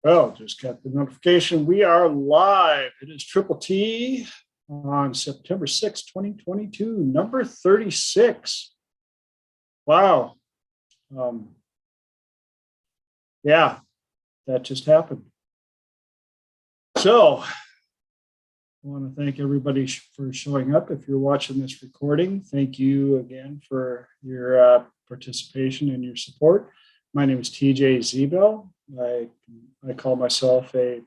Well, just got the notification. We are live. It is Triple T on September 6th, 2022, number 36. Wow. Um, yeah, that just happened. So I want to thank everybody for showing up. If you're watching this recording, thank you again for your participation and your support. My name is TJ Zebel. I call myself a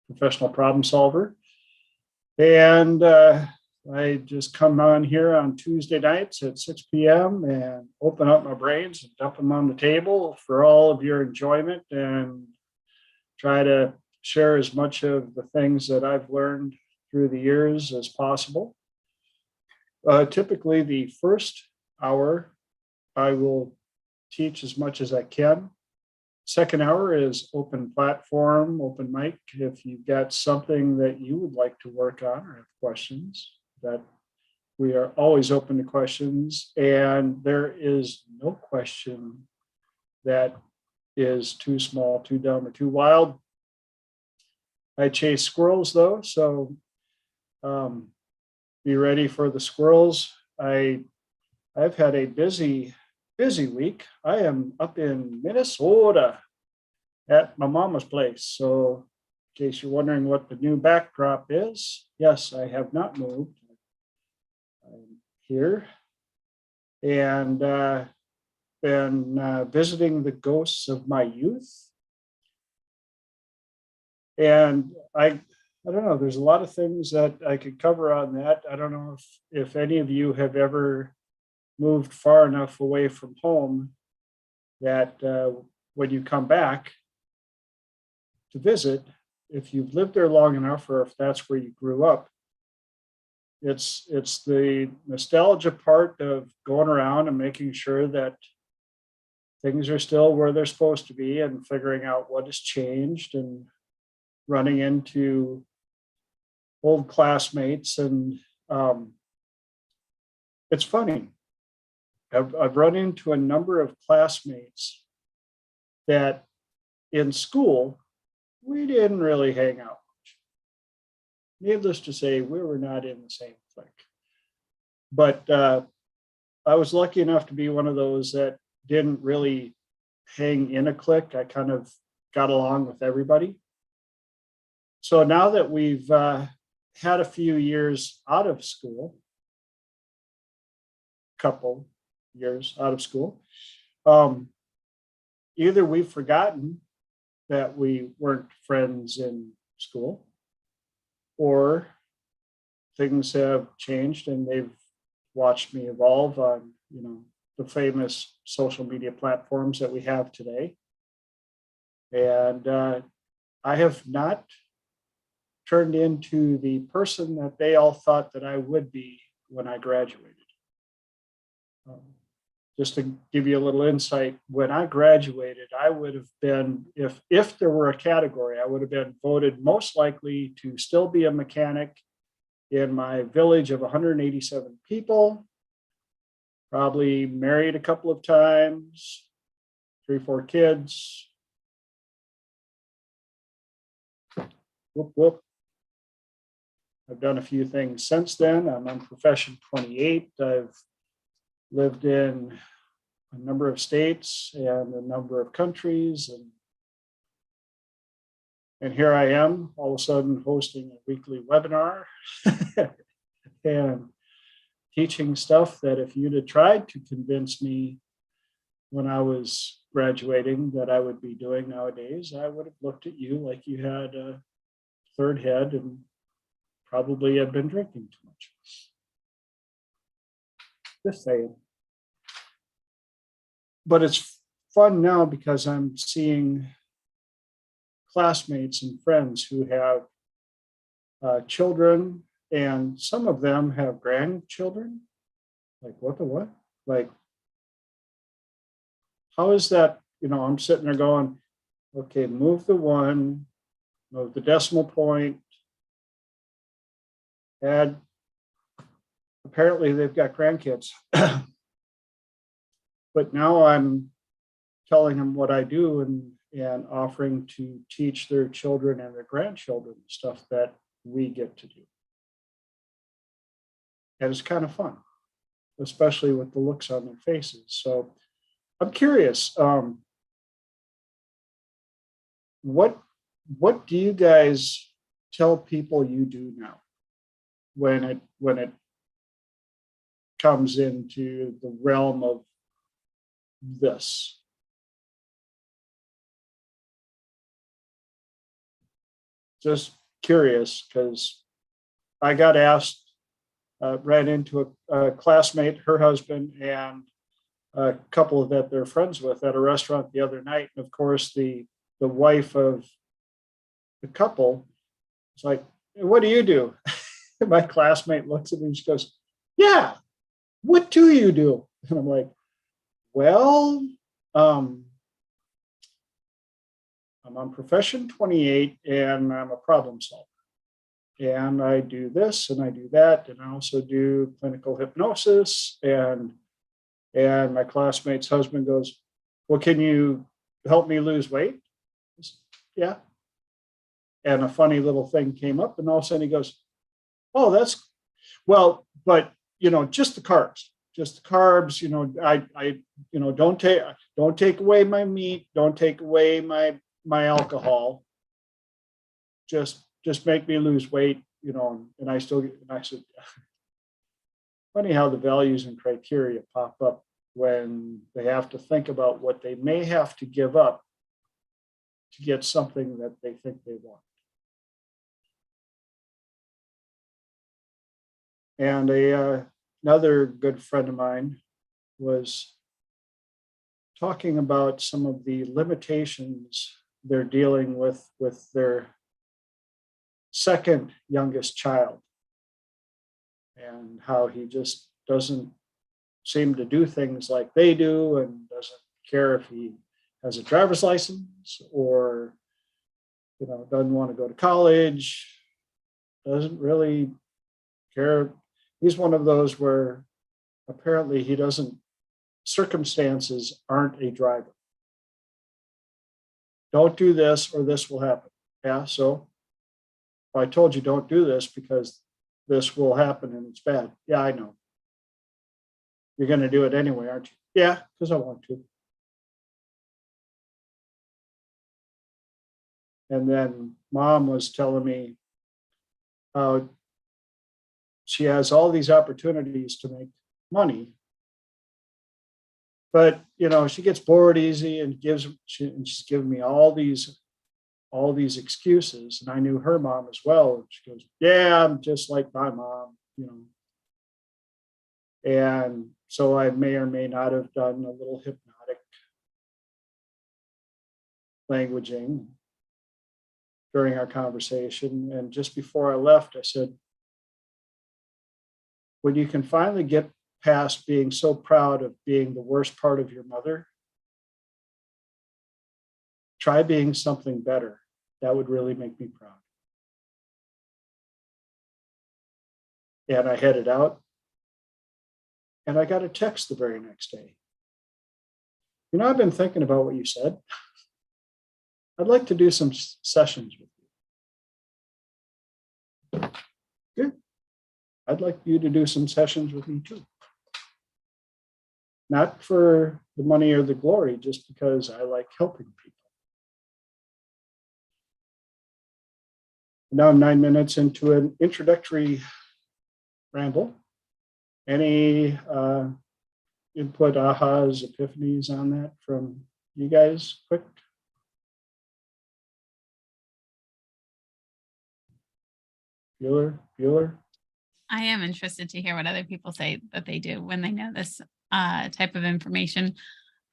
professional problem solver. And I just come on here on Tuesday nights at 6 p.m. and open up my brains and dump them on the table for all of your enjoyment and try to share as much of the things that I've learned through the years as possible. Typically, the first hour, I will teach as much as I can. Second hour is open platform, open mic. If you've got something that you would like to work on or have questions, that we are always open to questions. And there is no question that is too small, too dumb, or too wild. I chase squirrels though, so be ready for the squirrels. I've had a busy week. I am up in Minnesota at my mama's place. So in case you're wondering what the new backdrop is, yes, I have not moved. I'm here and been visiting the ghosts of my youth. And I don't know, there's a lot of things that I could cover on that. I don't know if any of you have ever moved far enough away from home that when you come back to visit, if you've lived there long enough or if that's where you grew up, it's the nostalgia part of going around and making sure that things are still where they're supposed to be and figuring out what has changed and running into old classmates. And it's funny. I've run into a number of classmates that in school, we didn't really hang out much. Needless to say, we were not in the same clique. But I was lucky enough to be one of those that didn't really hang in a clique. I kind of got along with everybody. So now that we've had a few years out of school, couple years out of school, either we've forgotten that we weren't friends in school, or things have changed and they've watched me evolve on, the famous social media platforms that we have today. And I have not turned into the person that they all thought that I would be when I graduated. Just to give you a little insight, when I graduated, I would have been, if there were a category, I would have been voted most likely to still be a mechanic in my village of 187 people, probably married a couple of times, 3-4 kids. Whoop, whoop. I've done a few things since then. I'm on profession 28. I've lived in a number of states and a number of countries. And here I am all of a sudden hosting a weekly webinar and teaching stuff that if you'd have tried to convince me when I was graduating that I would be doing nowadays, I would have looked at you like you had a third head and probably had been drinking too much. Just saying. But it's fun now because I'm seeing classmates and friends who have children, and some of them have grandchildren. Like, what? Like, how is that? I'm sitting there going, okay, move the one, move the decimal point, add, apparently they've got grandkids. But now I'm telling them what I do, and and offering to teach their children and their grandchildren stuff that we get to do. And it's kind of fun, especially with the looks on their faces. So I'm curious, what do you guys tell people you do now when it comes into the realm of this? Just curious, because I got asked, ran into a classmate, her husband, and a couple that they're friends with at a restaurant the other night. And of course, the wife of the couple was like, "What do you do?" My classmate looks at me and she goes, "Yeah, what do you do?" And I'm like, "Well, I'm on profession 28 and I'm a problem solver. And I do this and I do that. And I also do clinical hypnosis." And my classmate's husband goes, "Well, can you help me lose weight?" I said, "Yeah." And a funny little thing came up, and all of a sudden he goes, "Oh, that's well, but just the carbs, just the carbs. I don't take away my meat, don't take away my alcohol. Just make me lose weight, And I still get." And I said, funny how the values and criteria pop up when they have to think about what they may have to give up to get something that they think they want. And another good friend of mine was talking about some of the limitations they're dealing with their second youngest child, and how he just doesn't seem to do things like they do, and doesn't care if he has a driver's license or doesn't want to go to college, doesn't really care. He's one of those where apparently he doesn't, circumstances aren't a driver. Don't do this or this will happen. Yeah, so I told you don't do this because this will happen and it's bad. Yeah, I know. You're going to do it anyway, aren't you? Yeah, because I want to. And then mom was telling me how she has all these opportunities to make money, but she gets bored easy and she's giving me all these excuses. And I knew her mom as well. She goes, "Yeah, I'm just like my mom." And so I may or may not have done a little hypnotic languaging during our conversation. And just before I left, I said, when you can finally get past being so proud of being the worst part of your mother, try being something better. That would really make me proud. And I headed out, and I got a text the very next day. "I've been thinking about what you said. I'd like to do some sessions with you." Good. I'd like you to do some sessions with me too. Not for the money or the glory, just because I like helping people. Now I'm 9 minutes into an introductory ramble. Any input, ahas, epiphanies on that from you guys? Quick. Bueller? I am interested to hear what other people say that they do when they know this type of information.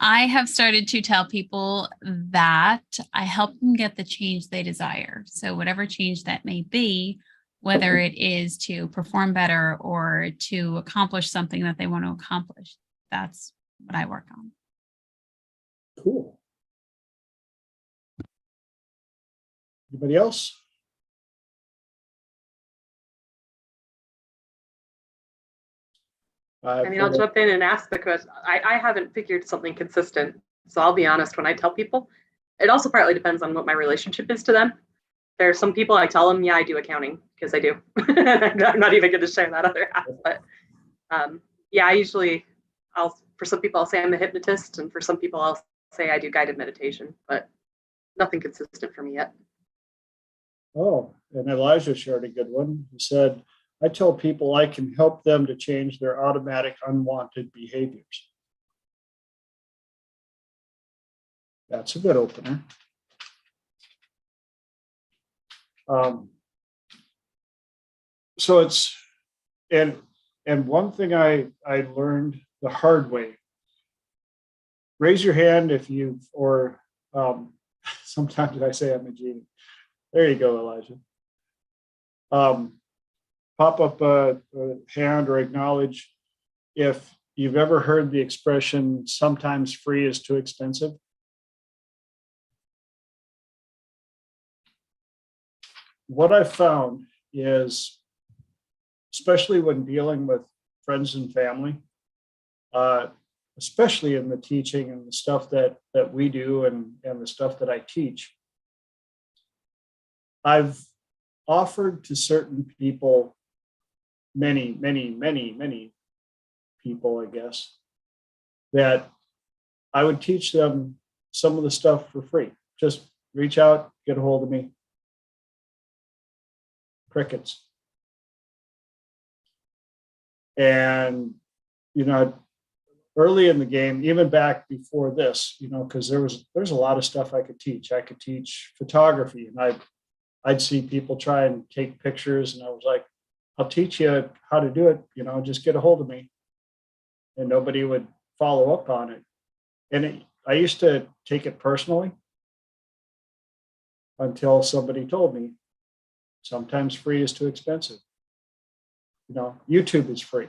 I have started to tell people that I help them get the change they desire. So whatever change that may be, whether it is to perform better or to accomplish something that they want to accomplish, that's what I work on. Cool. Anybody else? I'll jump in and ask the question. I haven't figured something consistent. So I'll be honest, when I tell people, It also partly depends on what my relationship is to them. There are some people I tell them, yeah, I do accounting, because I do. I'm not even going to share that other half, but yeah, for some people I'll say I'm a hypnotist, and for some people I'll say I do guided meditation, but nothing consistent for me yet. Oh, and Elijah shared a good one. He said, I tell people I can help them to change their automatic unwanted behaviors. That's a good opener. So it's, and one thing I learned the hard way. Raise your hand if you've, or sometimes I say I'm a genie. There you go, Elijah. Pop up a hand or acknowledge if you've ever heard the expression, sometimes free is too expensive. What I found is, especially when dealing with friends and family, especially in the teaching and the stuff that we do and the stuff that I teach, I've offered to certain people, many people, I guess, that I would teach them some of the stuff for free. Just reach out, get a hold of me. Crickets. And, early in the game, even back before this, because there's a lot of stuff I could teach. I could teach photography, and I'd see people try and take pictures, and I was like, I'll teach you how to do it, just get a hold of me. And nobody would follow up on it. And I used to take it personally until somebody told me, sometimes free is too expensive. YouTube is free.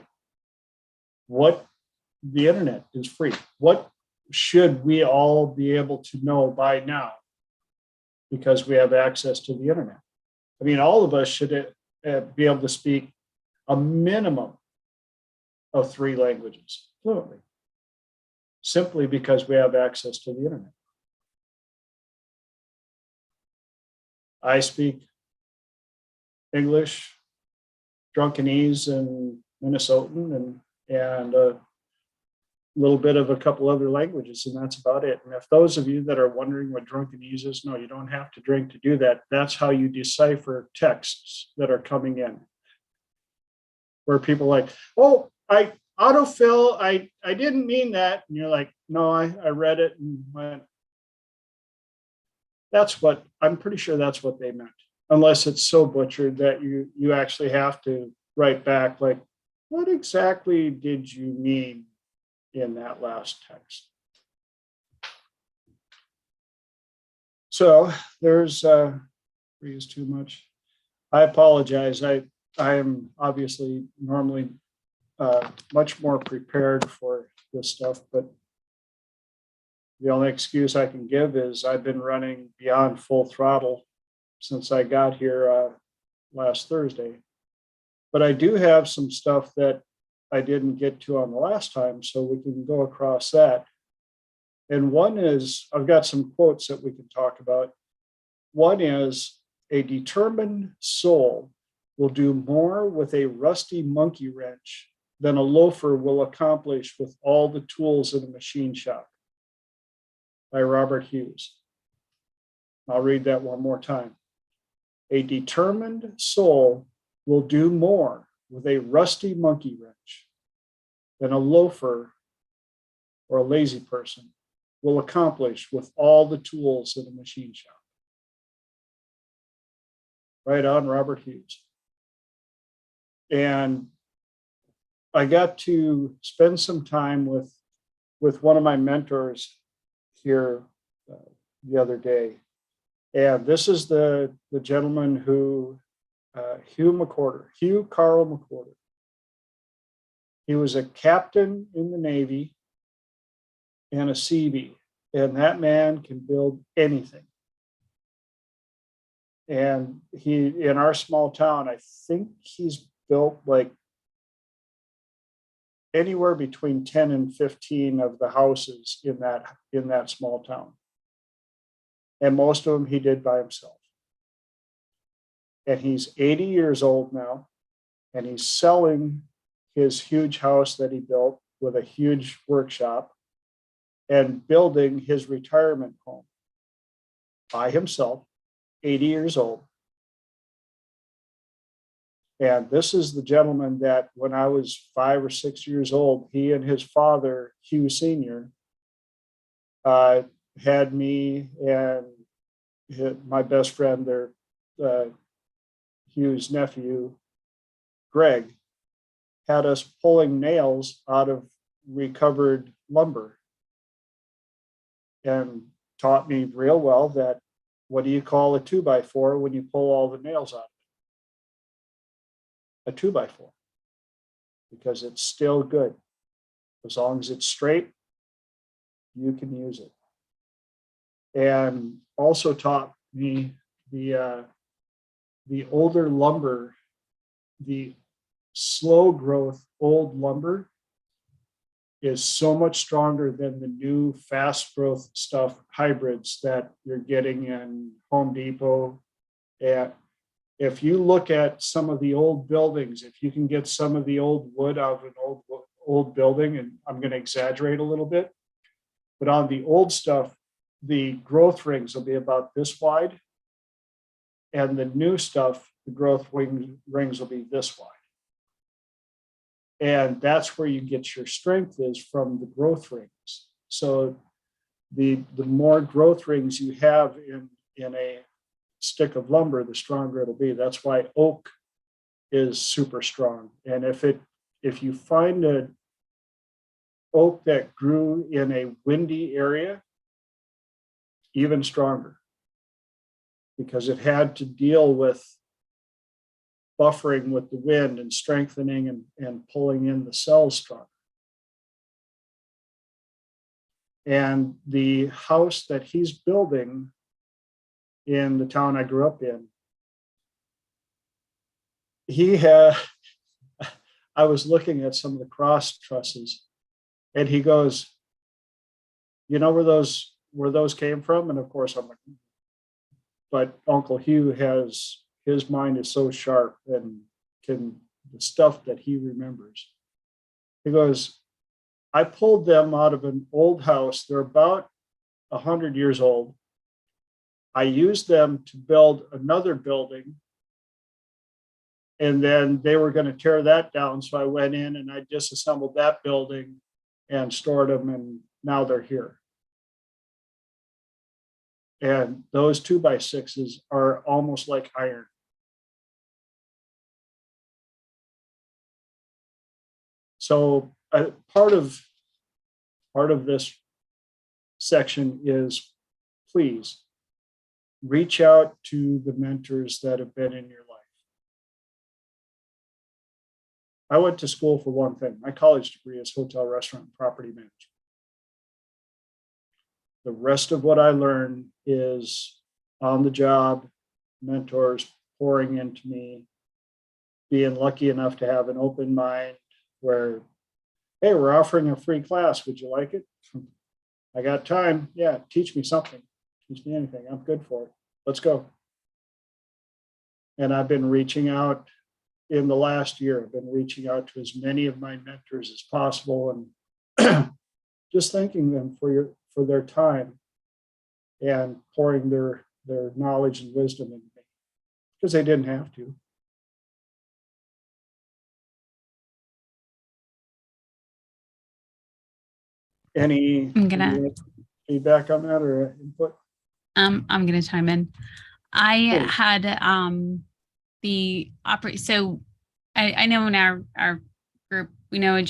The internet is free. What should we all be able to know by now? Because we have access to the internet. I mean, all of us should be able to speak a minimum of 3 languages fluently, simply because we have access to the internet. I speak English, Drunkenese, and Minnesotan, and a little bit of a couple other languages, and that's about it. And if those of you that are wondering what Drunkenese is, no, you don't have to drink to do that. That's how you decipher texts that are coming in, where people are like, oh, I autofill, I didn't mean that. And you're like, no, I read it and went, I'm pretty sure that's what they meant. Unless it's so butchered that you actually have to write back, like, what exactly did you mean in that last text? So there's free is too much. I apologize. I am obviously normally much more prepared for this stuff, but the only excuse I can give is I've been running beyond full throttle since I got here last Thursday. But I do have some stuff that I didn't get to on the last time, so we can go across that. And one is, I've got some quotes that we can talk about. One is, a determined soul will do more with a rusty monkey wrench than a loafer will accomplish with all the tools in a machine shop, by Robert Hughes. I'll read that one more time. A determined soul will do more with a rusty monkey wrench than a loafer or a lazy person will accomplish with all the tools in a machine shop. Right on, Robert Hughes. And I got to spend some time with one of my mentors here the other day. And this is the gentleman who, Hugh Carl McWhorter. He was a captain in the Navy and a Seabee, and that man can build anything. And in our small town, I think he's built like anywhere between 10 and 15 of the houses in that small town. And most of them he did by himself. And he's 80 years old now, and he's selling his huge house that he built with a huge workshop and building his retirement home by himself, 80 years old. And this is the gentleman that when I was 5 or 6 years old, he and his father, Hugh Sr., had me and my best friend, their Hugh's nephew, Greg, had us pulling nails out of recovered lumber and taught me real well that what do you call a 2x4 when you pull all the nails out? A 2x4, because it's still good. As long as it's straight, you can use it. And also taught me the older lumber, the slow growth old lumber is so much stronger than the new fast growth stuff, hybrids that you're getting in Home Depot. And if you look at some of the old buildings, if you can get some of the old wood out of an old building, and I'm going to exaggerate a little bit, but on the old stuff, the growth rings will be about this wide, and the new stuff, the growth rings will be this wide. And that's where you get your strength is from the growth rings. So the more growth rings you have in a stick of lumber, the stronger it'll be. That's why oak is super strong. And if you find an oak that grew in a windy area, even stronger, because it had to deal with buffering with the wind and strengthening and pulling in the cells stronger. And the house that he's building in the town I grew up in, I was looking at some of the cross trusses, and he goes, you know where those came from? And of course I'm like, but Uncle Hugh his mind is so sharp and the stuff that he remembers. He goes, I pulled them out of an old house. They're about 100 years old. I used them to build another building, and then they were going to tear that down. So I went in and I disassembled that building and stored them, and now they're here. And those 2x6s are almost like iron. So part of this section is, please reach out to the mentors that have been in your life. I went to school for one thing. My college degree is hotel, restaurant, and property management. The rest of what I learned is on the job, mentors pouring into me, being lucky enough to have an open mind where, hey, we're offering a free class. Would you like it? I got time. Yeah, teach me something. Teach me anything. I'm good for it. Let's go. And I've been reaching out in the last year. I've been reaching out to as many of my mentors as possible and just thanking them for their time and pouring their knowledge and wisdom into me, because they didn't have to. Any feedback on that or input? I'm gonna chime in. I Please. had so I know in our group we knew a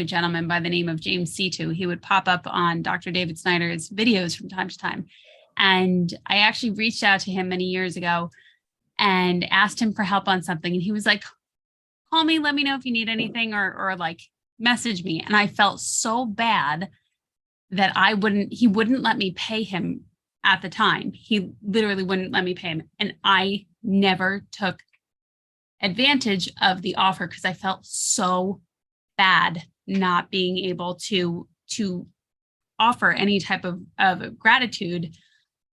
gentleman by the name of James C2. He would pop up on Dr. David Snyder's videos from time to time. And I actually reached out to him many years ago and asked him for help on something. And he was like, call me, let me know if you need anything, or like message me. And I felt so bad that he wouldn't let me pay him at the time. He literally wouldn't let me pay him. And I never took advantage of the offer because I felt so bad not being able to offer any type of gratitude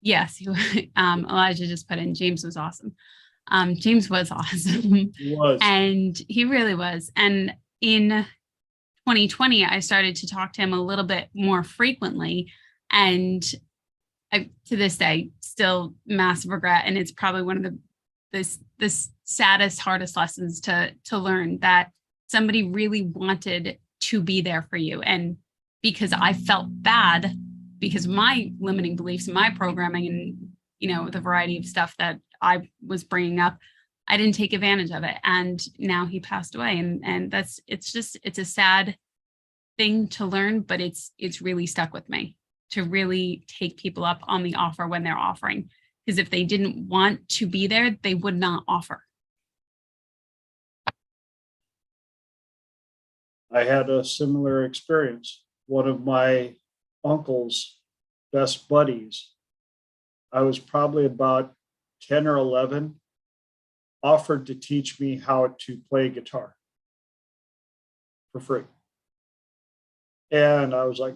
Yes, Elijah just put in James was awesome. James was awesome. He was. And he really was. And in 2020, I started to talk to him a little bit more frequently. And to this day, still massive regret. And it's probably one of the saddest, hardest lessons to learn, that somebody really wanted to be there for you. And because I felt bad because of my limiting beliefs, my programming, and the variety of stuff that I was bringing up, I didn't take advantage of it. And now he passed away. And it's a sad thing to learn, but it's really stuck with me, to really take people up on the offer when they're offering. Because if they didn't want to be there, they would not offer. I had a similar experience. One of my uncle's best buddies, I was probably about 10 or 11, offered to teach me how to play guitar for free. And I was like,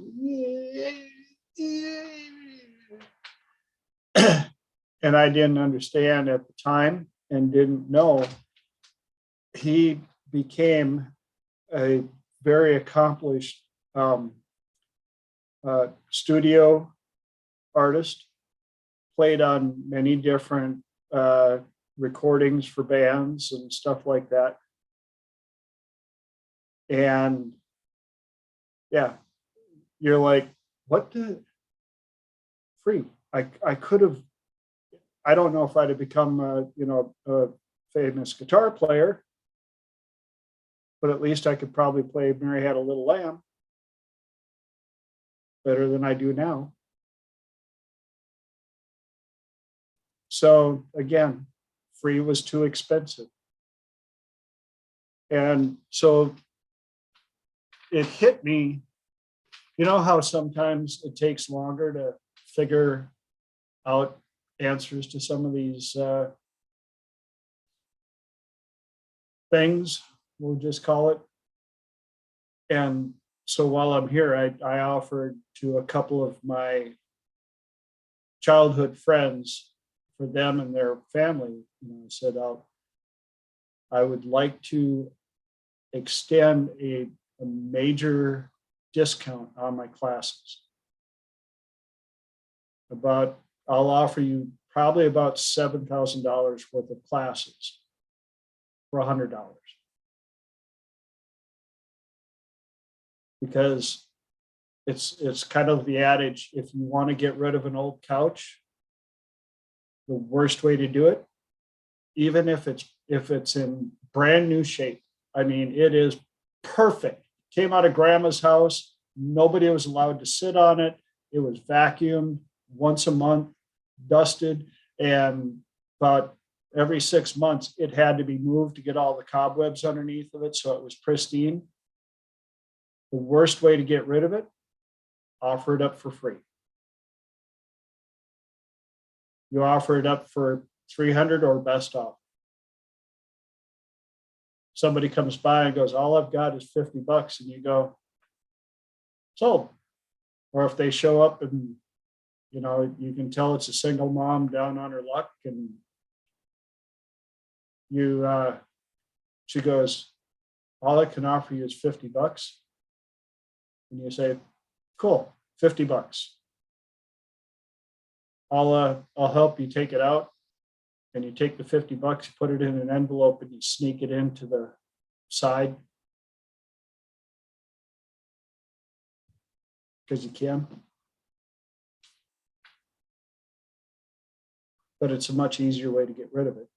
and I didn't understand at the time and didn't know. He became a very accomplished studio artist, played on many different recordings for bands and stuff like that. And yeah, you're like, what the free? I could have, I don't know if I'd have become a famous guitar player, but at least I could probably play Mary Had a Little Lamb better than I do now. So again, free was too expensive. And so it hit me, you know how sometimes it takes longer to figure out answers to some of these things, we'll just call it. And so while I'm here, I offered to a couple of my childhood friends, for them and their family, I said, I would like to extend a major discount on my classes. I'll offer you probably about $7,000 worth of classes for $100. Because it's kind of the adage, if you want to get rid of an old couch, the worst way to do it, even if it's in brand new shape. I mean, it is perfect. Came out of grandma's house. Nobody was allowed to sit on it. It was vacuumed once a month, dusted, and about every 6 months, it had to be moved to get all the cobwebs underneath of it, so it was pristine. The worst way to get rid of it, offer it up for free. You offer it up for $300 or best off. Somebody comes by and goes, all I've got is $50, and you go, sold. Or if they show up and you can tell it's a single mom down on her luck, and she goes, all I can offer you is $50. And you say, cool, $50. I'll help you take it out. And you take the $50, put it in an envelope, and you sneak it into the side. Because you can. But it's a much easier way to get rid of it.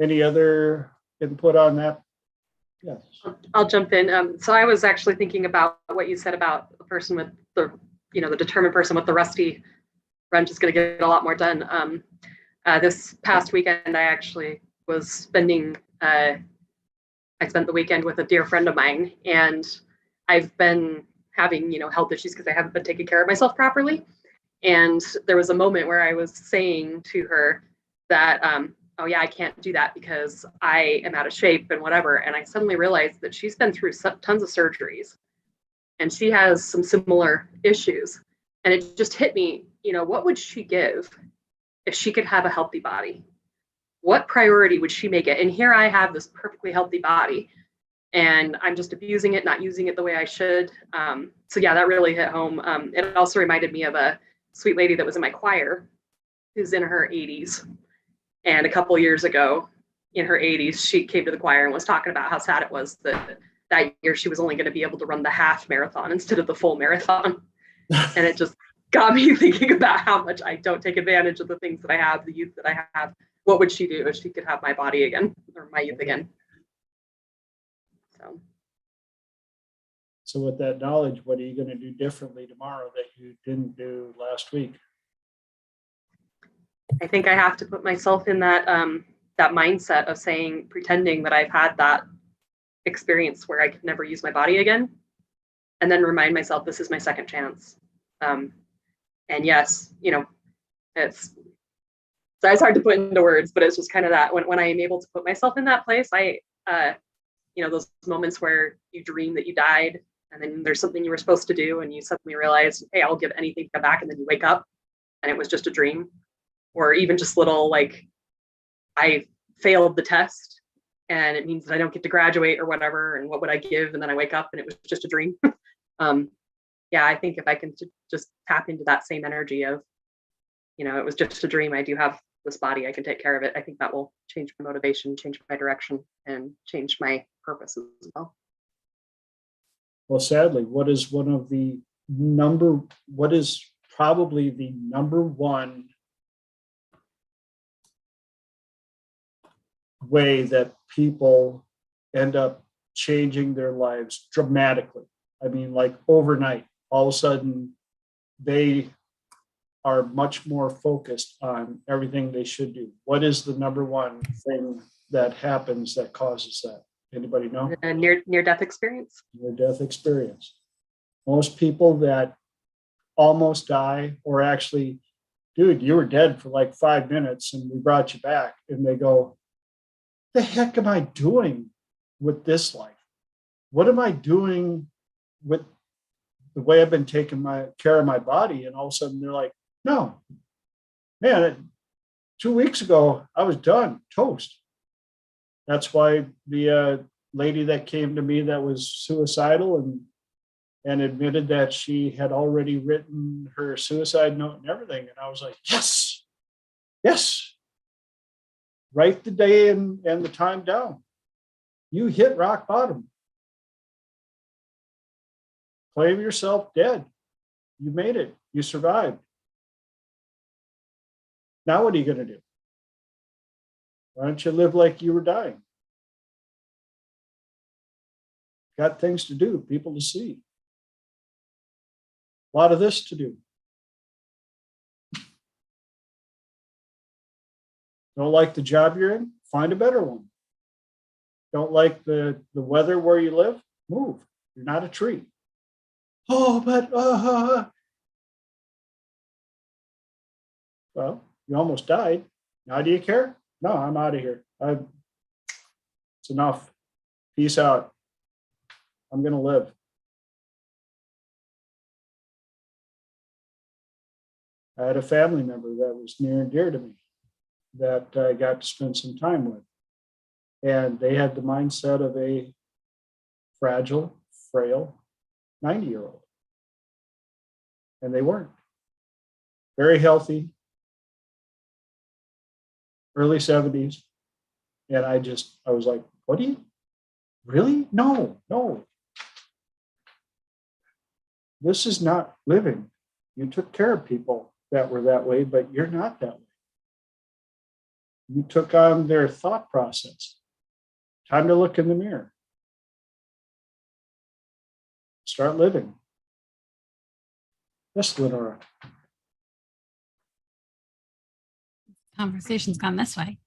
Any other input on that? Yes. I'll jump in. So I was actually thinking about what you said about the person with the determined person with the rusty wrench is going to get a lot more done. This past weekend, I actually was spending, I spent the weekend with a dear friend of mine, and I've been having, health issues because I haven't been taking care of myself properly. And there was a moment where I was saying to her that, oh yeah, I can't do that because I am out of shape and whatever. And I suddenly realized that she's been through tons of surgeries and she has some similar issues. And it just hit me, what would she give if she could have a healthy body? What priority would she make it? And here I have this perfectly healthy body, and I'm just abusing it, not using it the way I should. So yeah, that really hit home. It also reminded me of a sweet lady that was in my choir who's in her 80s. And a couple years ago, in her 80s, she came to the choir and was talking about how sad it was that year she was only going to be able to run the half marathon instead of the full marathon. And it just got me thinking about how much I don't take advantage of the things that I have, the youth that I have. What would she do if she could have my body again, or my youth again? So with that knowledge, what are you going to do differently tomorrow that you didn't do last week? I think I have to put myself in that mindset of pretending that I've had that experience where I could never use my body again, and then remind myself this is my second chance. And yes, it's hard to put into words, but it's just kind of that when I am able to put myself in that place, those moments where you dream that you died, and then there's something you were supposed to do, and you suddenly realize, hey, I'll give anything to come back, and then you wake up and it was just a dream. Or even just little, like, I failed the test and it means that I don't get to graduate or whatever, and what would I give? And then I wake up and it was just a dream. Yeah, I think if I can just tap into that same energy of, it was just a dream, I do have this body, I can take care of it, I think that will change my motivation, change my direction, and change my purpose as well. Well, sadly, what is probably the number one way that people end up changing their lives dramatically? I mean, like overnight, all of a sudden they are much more focused on everything they should do. What is the number one thing that happens that causes that? Anybody know? A near-death experience. Near-death experience. Most people that almost die, or actually, dude, you were dead for like 5 minutes and we brought you back, and they go, the heck am I doing with this life? What am I doing with the way I've been taking care of my body? And all of a sudden they're like, no, man, 2 weeks ago, I was done, toast. That's why the lady that came to me that was suicidal and admitted that she had already written her suicide note and everything. And I was like, yes. Write the day and the time down. You hit rock bottom. Claim yourself dead. You made it. You survived. Now what are you going to do? Why don't you live like you were dying? Got things to do, people to see. A lot of this to do. Don't like the job you're in? Find a better one. Don't like the weather where you live? Move. You're not a tree. Oh, but well, you almost died. Now do you care? No, I'm out of here. It's enough. Peace out. I'm going to live. I had a family member that was near and dear to me that I got to spend some time with. And they had the mindset of a fragile, frail 90-year-old. And they weren't. Very healthy, early 70s. And I was like, what do you, really? No. This is not living. You took care of people that were that way, but you're not that way. You took on their thought process. Time to look in the mirror. Start living. Yes, Lenora. Conversation's gone this way.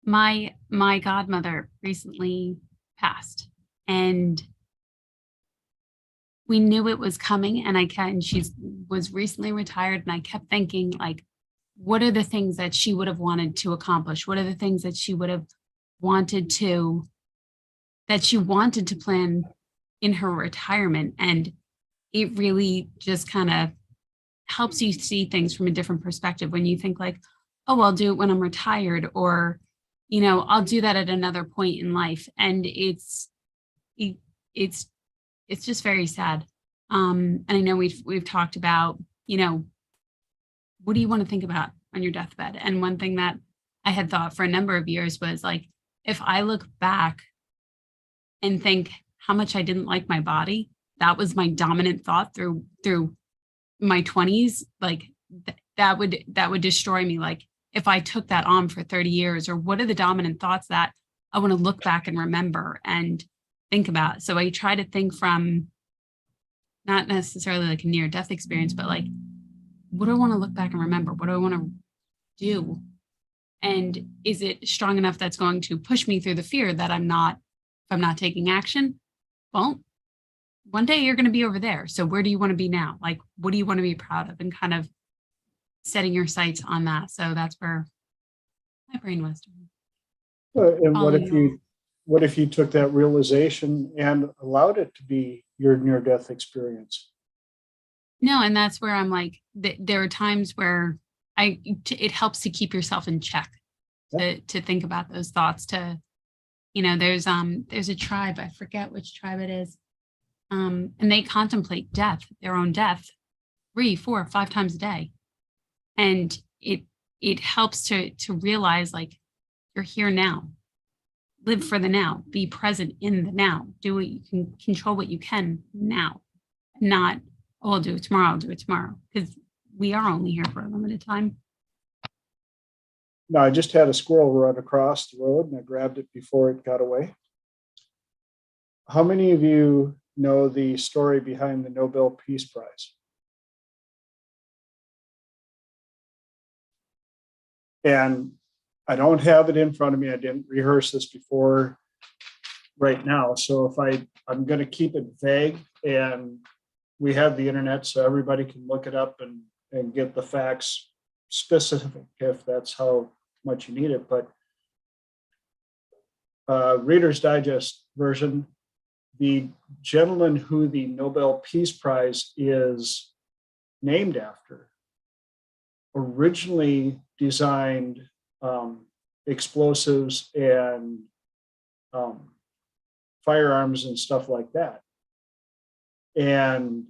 My godmother recently passed, and we knew it was coming, and she was recently retired, and I kept thinking, like, what are the things that she would have wanted to accomplish? What are the things that she would have wanted to plan in her retirement? And it really just kind of helps you see things from a different perspective when you think like, oh, I'll do it when I'm retired, or, I'll do that at another point in life. And it, it's just very sad. And I know we've talked about, what do you want to think about on your deathbed? And one thing that I had thought for a number of years was like, if I look back and think how much I didn't like my body, that was my dominant thought through my 20s, like that would destroy me. Like if I took that on for 30 years, or what are the dominant thoughts that I want to look back and remember and think about? So I try to think from not necessarily like a near death experience, but like, what do I want to look back and remember? What do I want to do? And is it strong enough that's going to push me through the fear that if I'm not taking action? Well, one day you're going to be over there. So where do you want to be now? Like, what do you want to be proud of? And kind of setting your sights on that. So that's where my brain was doing. And what if you took that realization and allowed it to be your near-death experience? No, and that's where I'm like, there are times where it helps to keep yourself in check, to think about those thoughts. There's a tribe, I forget which tribe it is, and they contemplate their own death, 3, 4, 5 times a day, and it helps to realize like you're here now. Live for the now. Be present in the now. Do what you can, control what you can now, not, oh, I'll do it tomorrow. I'll do it tomorrow, because we are only here for a limited time. No, I just had a squirrel run across the road and I grabbed it before it got away. How many of you know the story behind the Nobel Peace Prize? And I don't have it in front of me. I didn't rehearse this before right now. So I'm going to keep it vague, and we have the internet so everybody can look it up and get the facts specific if that's how much you need it. But Reader's Digest version, the gentleman who the Nobel Peace Prize is named after originally designed explosives and firearms and stuff like that. And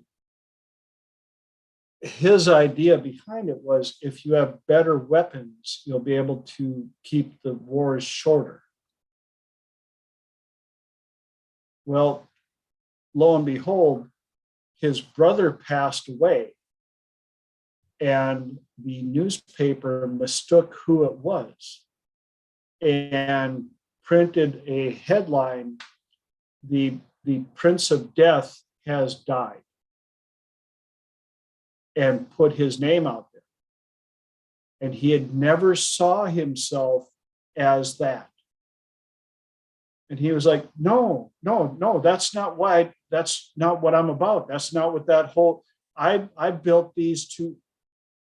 his idea behind it was, if you have better weapons, you'll be able to keep the wars shorter. Well, lo and behold, his brother passed away, and the newspaper mistook who it was and printed a headline, the Prince of Death has died, and put his name out there. And he had never saw himself as that. And he was like, no, that's not what I'm about. That's not what that whole, I built these to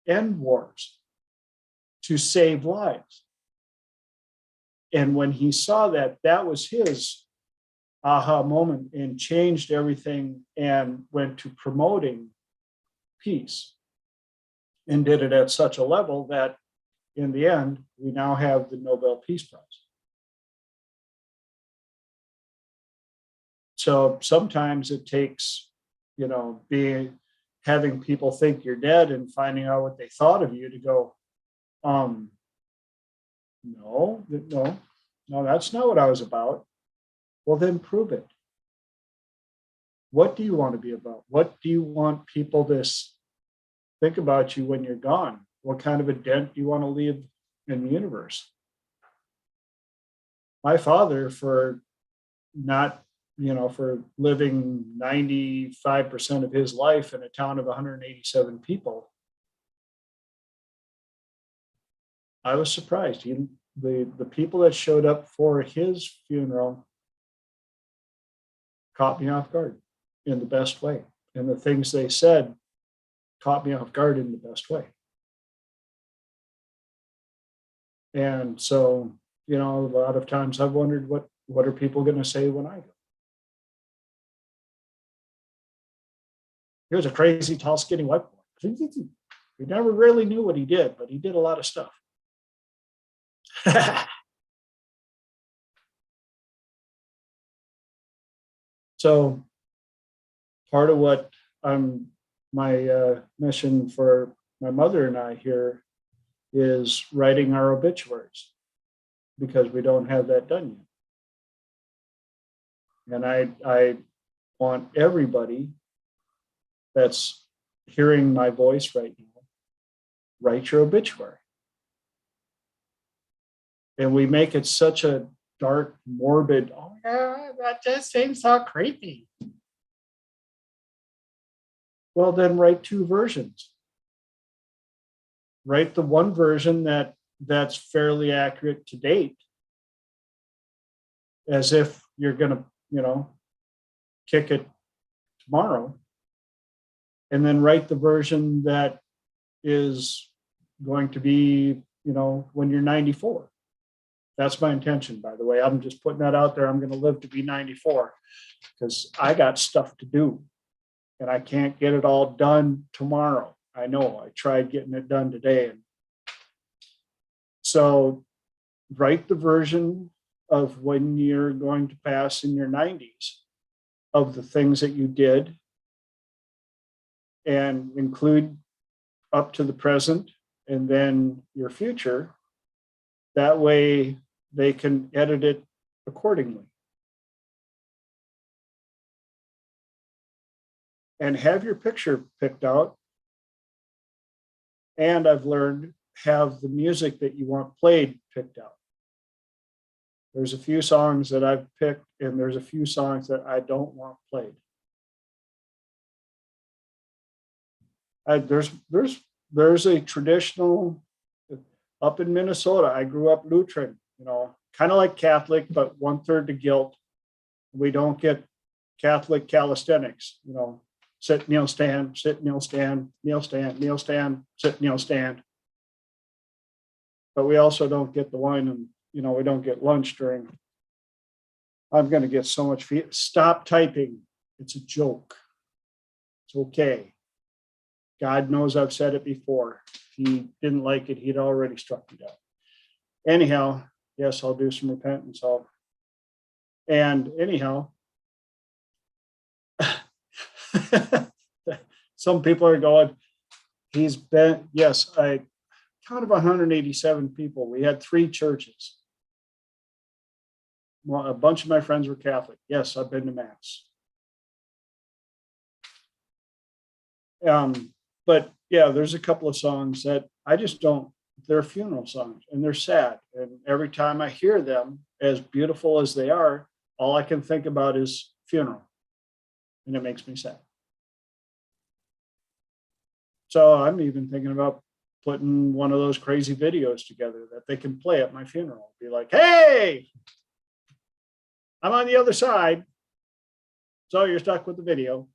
end wars, to save lives. And when he saw that, that was his aha moment, and changed everything and went to promoting peace, and did it at such a level that in the end, we now have the Nobel Peace Prize. So sometimes it takes, having people think you're dead and finding out what they thought of you to go, no, that's not what I was about. Well, then prove it. What do you want to be about? What do you want people to think about you when you're gone? What kind of a dent do you want to leave in the universe? My father, for living 95% of his life in a town of 187 people, I was surprised. The people that showed up for his funeral caught me off guard in the best way. And the things they said caught me off guard in the best way. And so, a lot of times I've wondered, what are people going to say when I go? here's a crazy, tall, skinny white boy. We never really knew what he did, but he did a lot of stuff. So part of what my mission for my mother and I here is writing our obituaries, because we don't have that done yet. And I want everybody that's hearing my voice right now, write your obituary. And we make it such a dark, morbid, oh yeah, that just seems so creepy. Well, then write two versions. Write the one version that's fairly accurate to date, as if you're going to, kick it tomorrow. And then write the version that is going to be, when you're 94. That's my intention, by the way. I'm just putting that out there. I'm going to live to be 94 because I got stuff to do and I can't get it all done tomorrow. I know I tried getting it done today. And so write the version of when you're going to pass in your 90s of the things that you did, and include up to the present and then your future. That way they can edit it accordingly. And have your picture picked out. And I've learned, have the music that you want played picked out. There's a few songs that I've picked, and there's a few songs that I don't want played. There's a traditional, up in Minnesota, I grew up Lutheran, kind of like Catholic, but 1/3 to guilt. We don't get Catholic calisthenics, sit, kneel, stand, sit, kneel, stand, kneel, stand, kneel, stand, sit, kneel, stand. But we also don't get the wine, and we don't get lunch during. I'm going to get so much feedback. Stop typing. It's a joke. It's okay. God knows I've said it before. If he didn't like it, he'd already struck me down. Anyhow, yes, I'll do some repentance. And anyhow, some people are going, he's been, yes, I counted 187 people. We had 3 churches. Well, a bunch of my friends were Catholic. Yes, I've been to Mass. But yeah, there's a couple of songs that I just don't, they're funeral songs and they're sad. And every time I hear them, as beautiful as they are, all I can think about is funeral. And it makes me sad. So I'm even thinking about putting one of those crazy videos together that they can play at my funeral. Be like, hey, I'm on the other side. So you're stuck with the video.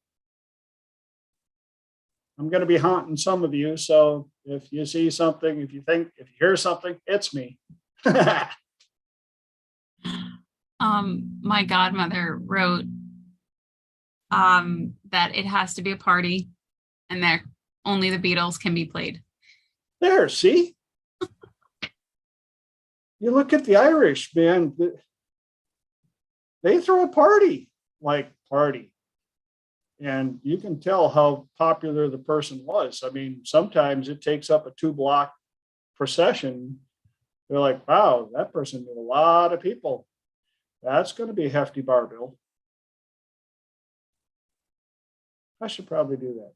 I'm going to be haunting some of you. So if you see something, if you hear something, it's me. My godmother wrote that it has to be a party and that only the Beatles can be played. There, see? You look at the Irish, man, they throw a party. And you can tell how popular the person was. I mean, sometimes it takes up a 2-block procession. They're like, wow, that person knew a lot of people. That's going to be a hefty bar bill. I should probably do that.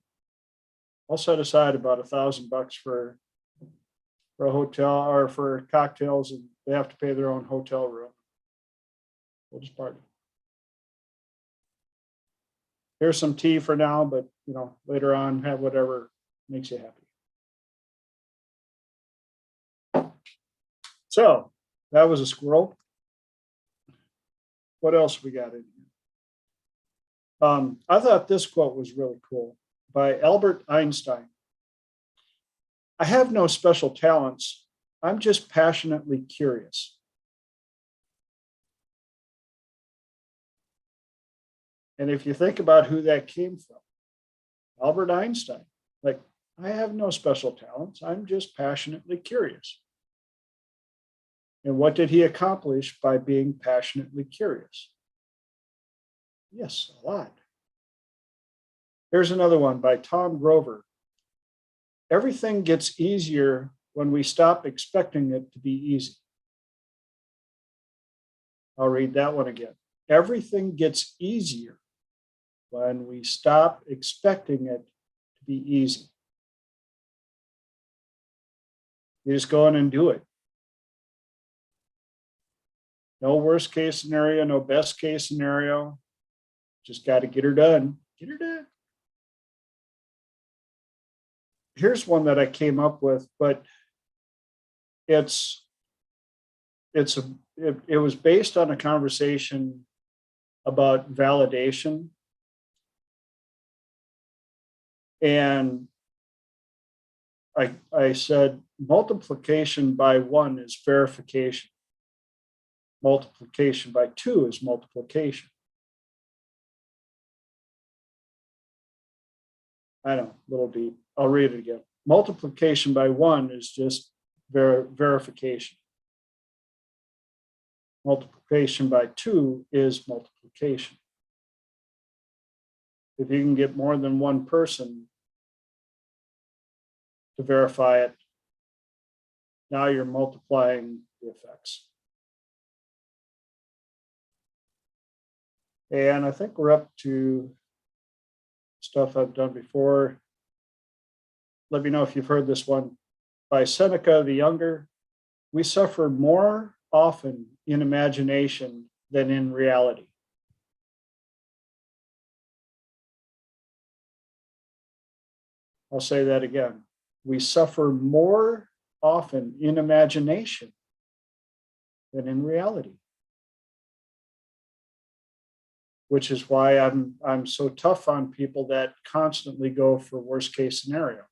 I'll set aside about $1,000 for a hotel or for cocktails, and they have to pay their own hotel room. We'll just party. Here's some tea for now, but later on, have whatever makes you happy. So that was a squirrel. What else we got in here? I thought this quote was really cool by Albert Einstein. I have no special talents. I'm just passionately curious. And if you think about who that came from, Albert Einstein. Like, I have no special talents. I'm just passionately curious. And what did he accomplish by being passionately curious? Yes, a lot. Here's another one by Tom Grover. Everything gets easier when we stop expecting it to be easy. I'll read that one again. Everything gets easier when we stop expecting it to be easy. You just go in and do it. No worst case scenario, no best case scenario. Just got to get her done. Get her done. Here's one that I came up with, but it was based on a conversation about validation. And I said multiplication by 1 is verification. Multiplication by 2 is multiplication. I know, a little deep. I'll read it again. Multiplication by 1 is just verification. Multiplication by 2 is multiplication. If you can get more than one person to verify it, now you're multiplying the effects. And I think we're up to stuff I've done before. Let me know if you've heard this one. By Seneca the Younger, we suffer more often in imagination than in reality. I'll say that again. We suffer more often in imagination than in reality. Which is why I'm so tough on people that constantly go for worst case scenario.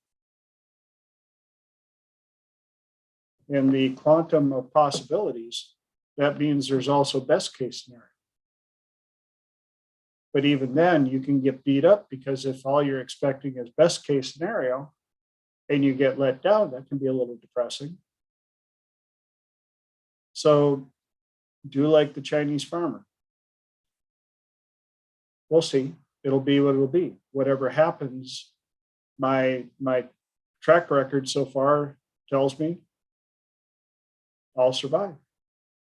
In the quantum of possibilities, that means there's also best case scenario. But even then, you can get beat up because if all you're expecting is best case scenario and you get let down, that can be a little depressing. So do like the Chinese farmer. We'll see. It'll be what it'll be. Whatever happens, my track record so far tells me I'll survive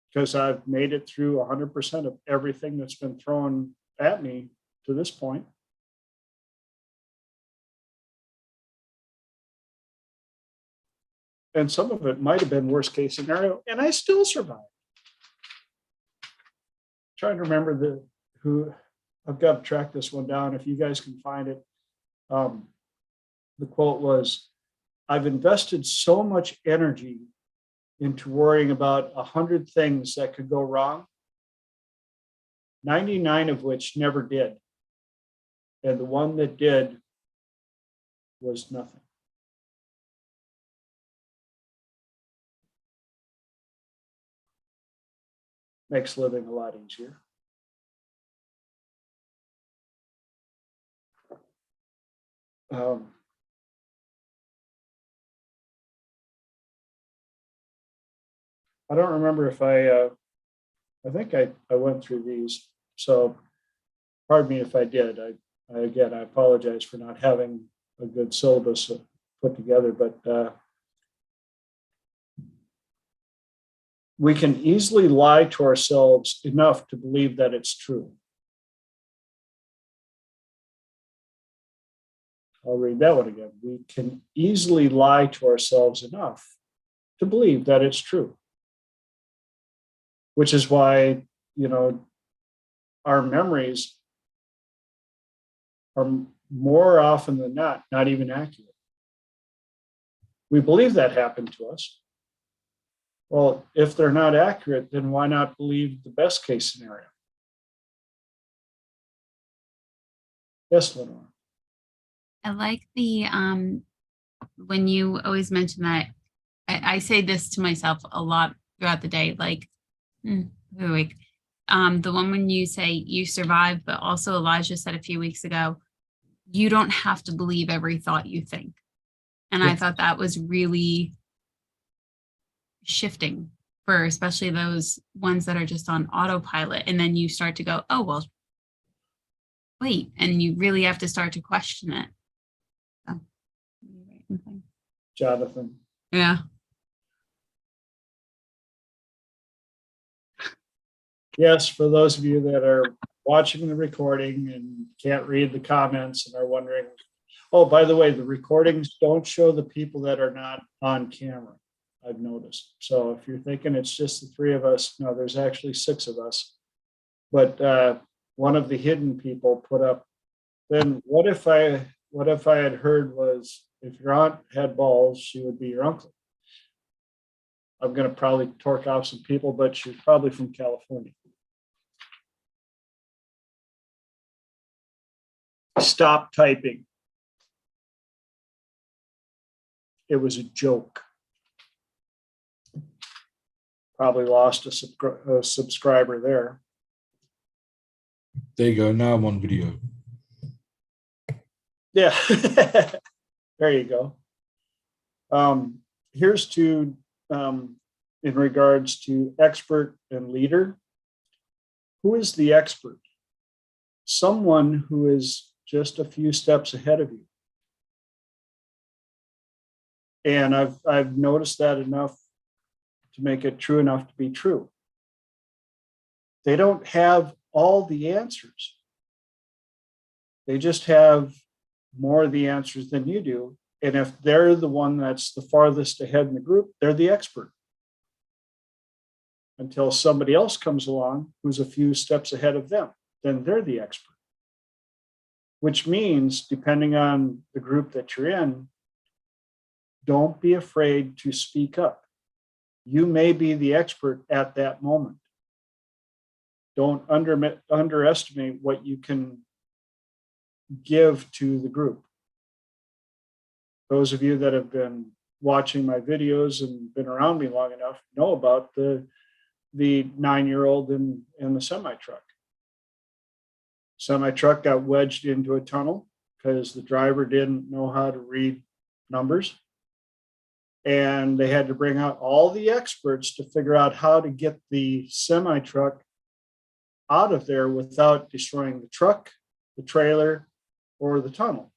because I've made it through 100% of everything that's been thrown at me to this point. And some of it might have been worst case scenario, and I still survived. Trying to remember who. I've got to track this one down if you guys can find it. The quote was, I've invested so much energy into worrying about 100 things that could go wrong, 99 of which never did. And the one that did was nothing. Makes living a lot easier. I don't remember if I think I went through these. So pardon me if I did. I apologize for not having a good syllabus put together, but we can easily lie to ourselves enough to believe that it's true. I'll read that one again. We can easily lie to ourselves enough to believe that it's true. Which is why, our memories are more often than not even accurate. We believe that happened to us. Well, if they're not accurate, then why not believe the best case scenario? Yes, Lenore. I like the when you always mention that. I say this to myself a lot throughout the day, like the one when you say you survived, but also Elijah said a few weeks ago, you don't have to believe every thought you think. And I thought that was really shifting for especially those ones that are just on autopilot. And then you start to go, oh, well, wait. And you really have to start to question it. So, Jonathan. yeah. Yes, for those of you that are watching the recording and can't read the comments and are wondering, oh, by the way, the recordings don't show the people that are not on camera, I've noticed. So if you're thinking it's just the three of us, no, there's actually 6 of us. But one of the hidden people put up, then what if I had heard was, if your aunt had balls, she would be your uncle. I'm going to probably torque off some people, but she's probably from California. Stop typing. It was a joke. Probably lost a subscriber there. There you go. Now I'm on video. Yeah, there you go. Here's to, in regards to expert and leader. Who is the expert? Someone who is just a few steps ahead of you. And I've noticed that enough to make it true enough to be true. They don't have all the answers. They just have more of the answers than you do. And if they're the one that's the farthest ahead in the group, they're the expert. Until somebody else comes along who's a few steps ahead of them, then they're the expert. Which means, depending on the group that you're in, don't be afraid to speak up. You may be the expert at that moment. Don't underestimate what you can give to the group. Those of you that have been watching my videos and been around me long enough know about the 9-year-old in the semi-truck. Semi-truck got wedged into a tunnel because the driver didn't know how to read numbers. And they had to bring out all the experts to figure out how to get the semi-truck out of there without destroying the truck, the trailer, or the tunnel.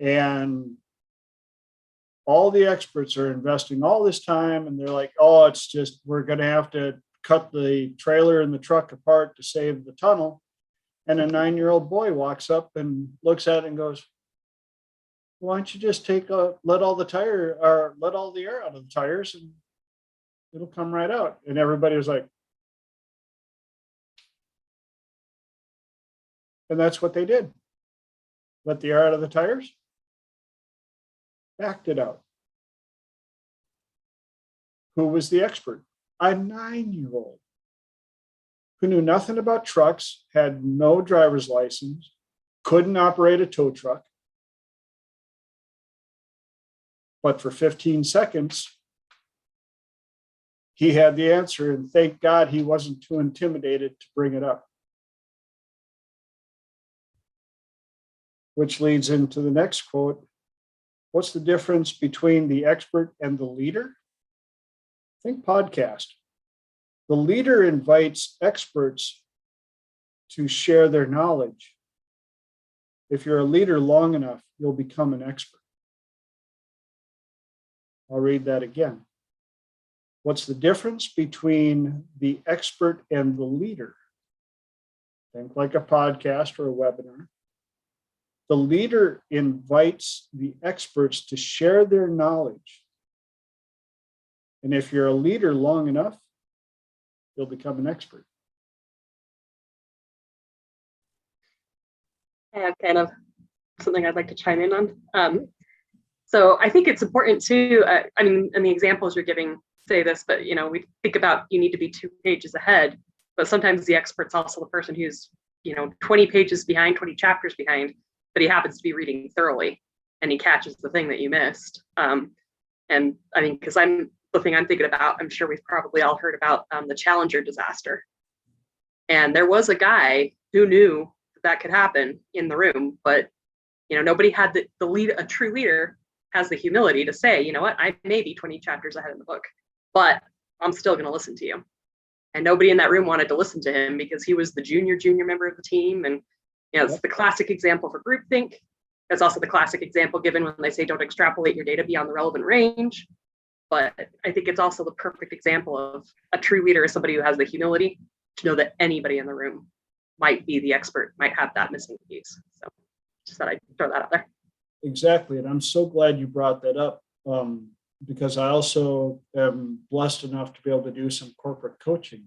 And all the experts are investing all this time, and they're like, oh, it's just, we're going to have to cut the trailer and the truck apart to save the tunnel. And a 9-year-old boy walks up and looks at it and goes, why don't you just let all the air out of the tires and it'll come right out. And everybody was like, and that's what they did. Let the air out of the tires, backed it out. Who was the expert? A 9-year-old who knew nothing about trucks, had no driver's license, couldn't operate a tow truck. But for 15 seconds, he had the answer, and thank God he wasn't too intimidated to bring it up. Which leads into the next quote. What's the difference between the expert and the leader? Think podcast. The leader invites experts to share their knowledge. If you're a leader long enough, you'll become an expert. I'll read that again. What's the difference between the expert and the leader? Think like a podcast or a webinar. The leader invites the experts to share their knowledge. And if you're a leader long enough, you'll become an expert. I have kind of something I'd like to chime in on. So I think it's important too, I mean, and the examples you're giving say this, but we think about you need to be 2 pages ahead, but sometimes the expert's also the person who's 20 pages behind, 20 chapters behind, but he happens to be reading thoroughly and he catches the thing that you missed. And I mean, because the thing I'm thinking about, I'm sure we've probably all heard about the Challenger disaster. And there was a guy who knew that could happen in the room, but Nobody had the lead. A true leader has the humility to say, you know what, I may be 20 chapters ahead in the book, but I'm still going to listen to you. And nobody in that room wanted to listen to him because he was the junior member of the team. And it's the classic example for groupthink. That's also the classic example given when they say don't extrapolate your data beyond the relevant range. But I think it's also the perfect example of a true leader is somebody who has the humility to know that anybody in the room might be the expert, might have that missing piece. So just thought I'd throw that out there. Exactly. And I'm so glad you brought that up, because I also am blessed enough to be able to do some corporate coaching.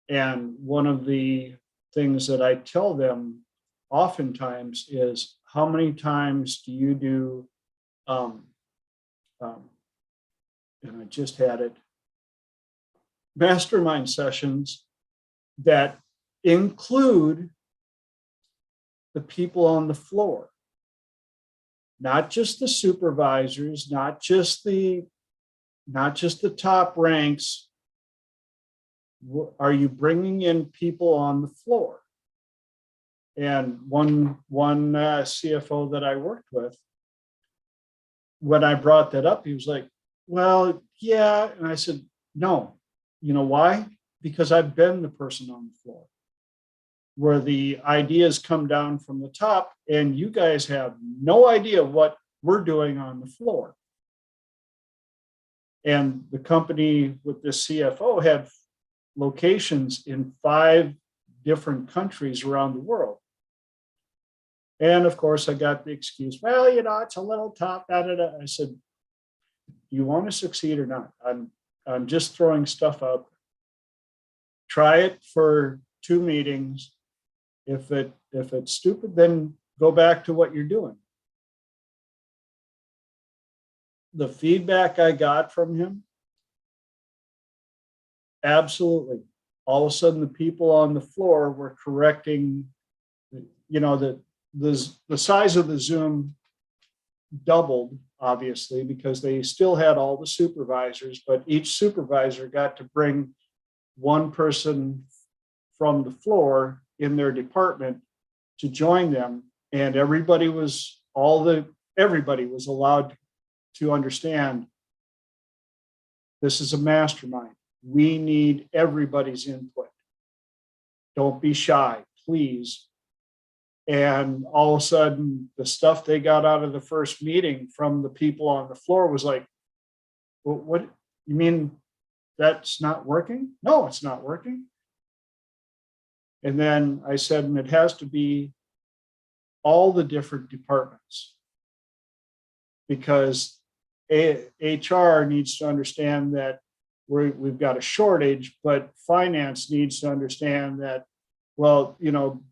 And one of the things that I tell them oftentimes is, how many times do you do, and I just had it, mastermind sessions that include the people on the floor, not just the supervisors, not just the top ranks. Are you bringing in people on the floor? And one CFO that I worked with, when I brought that up, he was like, well, yeah. And I said, no. You know why? Because I've been the person on the floor where the ideas come down from the top and you guys have no idea what we're doing on the floor. And the company with this CFO had locations in 5 different countries around the world. And of course, I got the excuse, well, it's a little tough. I said, do you want to succeed or not? I'm just throwing stuff out there. Try it for 2 meetings. If it's stupid, then go back to what you're doing. The feedback I got from him, absolutely. All of a sudden, the people on the floor were correcting, the size of the Zoom doubled, obviously, because they still had all the supervisors, but each supervisor got to bring one person from the floor in their department to join them. And everybody was allowed to understand this is a mastermind. We need everybody's input. Don't be shy, please. And all of a sudden, the stuff they got out of the first meeting from the people on the floor was like, well, what you mean that's not working? No, it's not working. And then I said, and it has to be all the different departments, because HR needs to understand that we've got a shortage, but finance needs to understand that, well,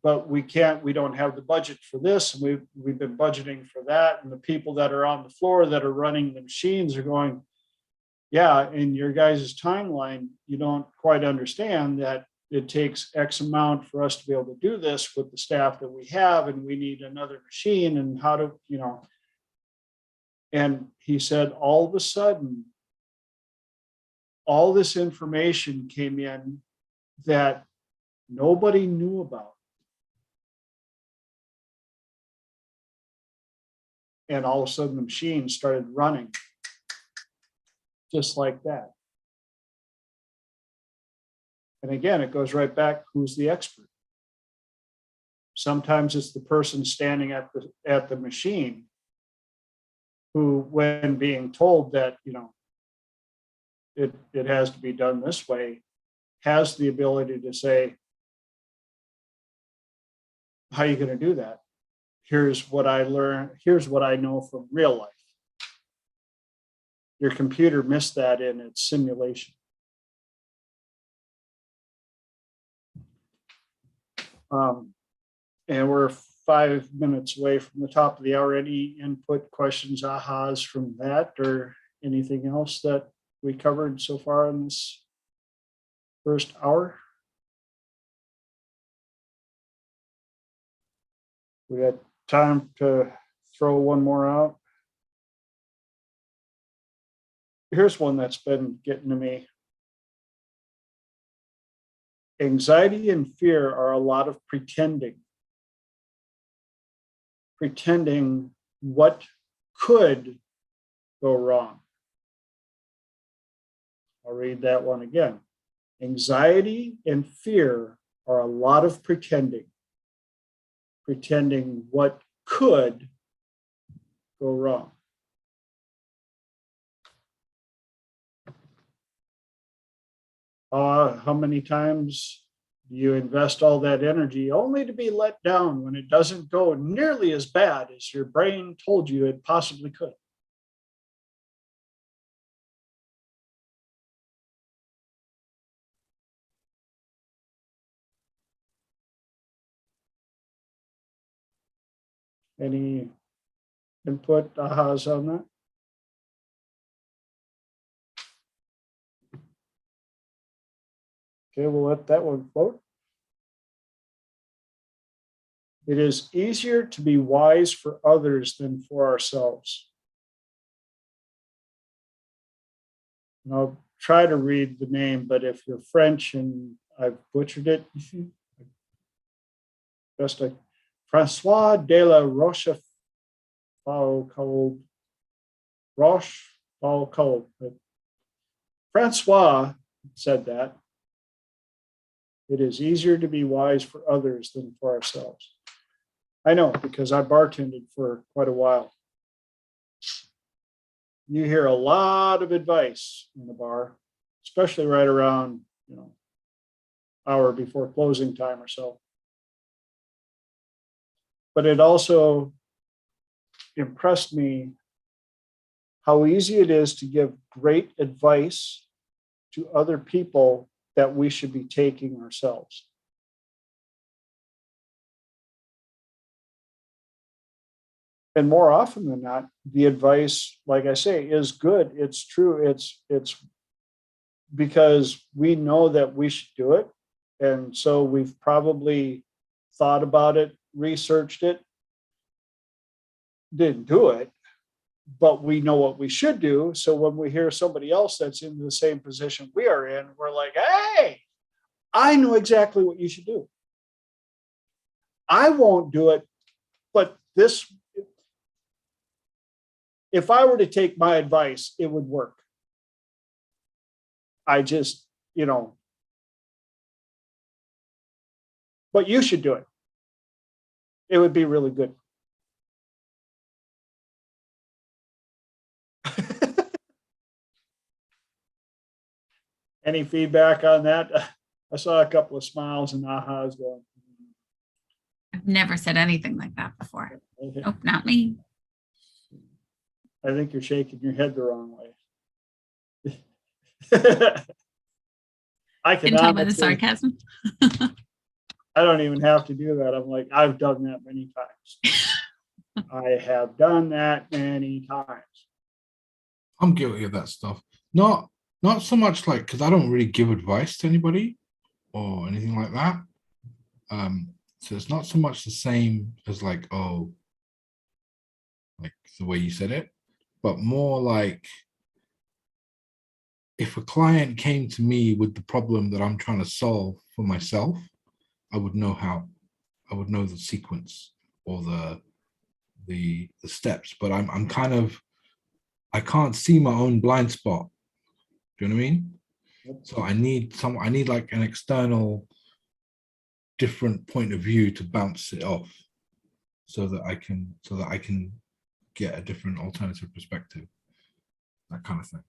but we don't have the budget for this. And we've been budgeting for that. And the people that are on the floor that are running the machines are going, yeah, in your guys' timeline, you don't quite understand that it takes X amount for us to be able to do this with the staff that we have, and we need another machine, and how to, And he said, all of a sudden, all this information came in that nobody knew about. And all of a sudden, the machine started running just like that. And again, it goes right back, who's the expert? Sometimes it's the person standing at the machine who, when being told that, it has to be done this way, has the ability to say, how are you going to do that? Here's what I learned. Here's what I know from real life. Your computer missed that in its simulation. And we're 5 minutes away from the top of the hour. Any input, questions, ahas from that, or anything else that we covered so far in this first hour? We got time to throw one more out. Here's one that's been getting to me. Anxiety and fear are a lot of pretending. pretending what could go wrong. I'll read that one again. Anxiety and fear are a lot of pretending what could go wrong. How many times do you invest all that energy only to be let down when it doesn't go nearly as bad as your brain told you it possibly could? Any input, ahas on that? Okay, we'll let that one float. It is easier to be wise for others than for ourselves. And I'll try to read the name, but if you're French and I've butchered it, best I, Francois de la Rochefoucauld, Francois said that it is easier to be wise for others than for ourselves. I know, because I bartended for quite a while. You hear a lot of advice in the bar, especially right around, hour before closing time or so. But it also impressed me how easy it is to give great advice to other people that we should be taking ourselves. And more often than not, the advice, like I say, is good. It's true. It's because we know that we should do it. And so we've probably thought about it, researched it, didn't do it, but we know what we should do. So when we hear somebody else that's in the same position we are in, we're like, hey, I know exactly what you should do. I won't do it, but this, if I were to take my advice, it would work. I just, but you should do it. It would be really good. Any feedback on that? I saw a couple of smiles and ahas going. I've never said anything like that before. Okay. Nope, not me. I think you're shaking your head the wrong way. I Can tell by the honestly, sarcasm. I don't even have to do that. I'm like, I've done that many times. I have done that many times. I'm guilty of that stuff. Not so much like, because I don't really give advice to anybody or anything like that. So it's not so much the same as like, oh, like the way you said it, but more like if a client came to me with the problem that I'm trying to solve for myself, I would know the sequence or the steps, but I'm kind of, I can't see my own blind spot. Do you know what I mean? So I need like an external different point of view to bounce it off so that I can get a different alternative perspective. That kind of thing.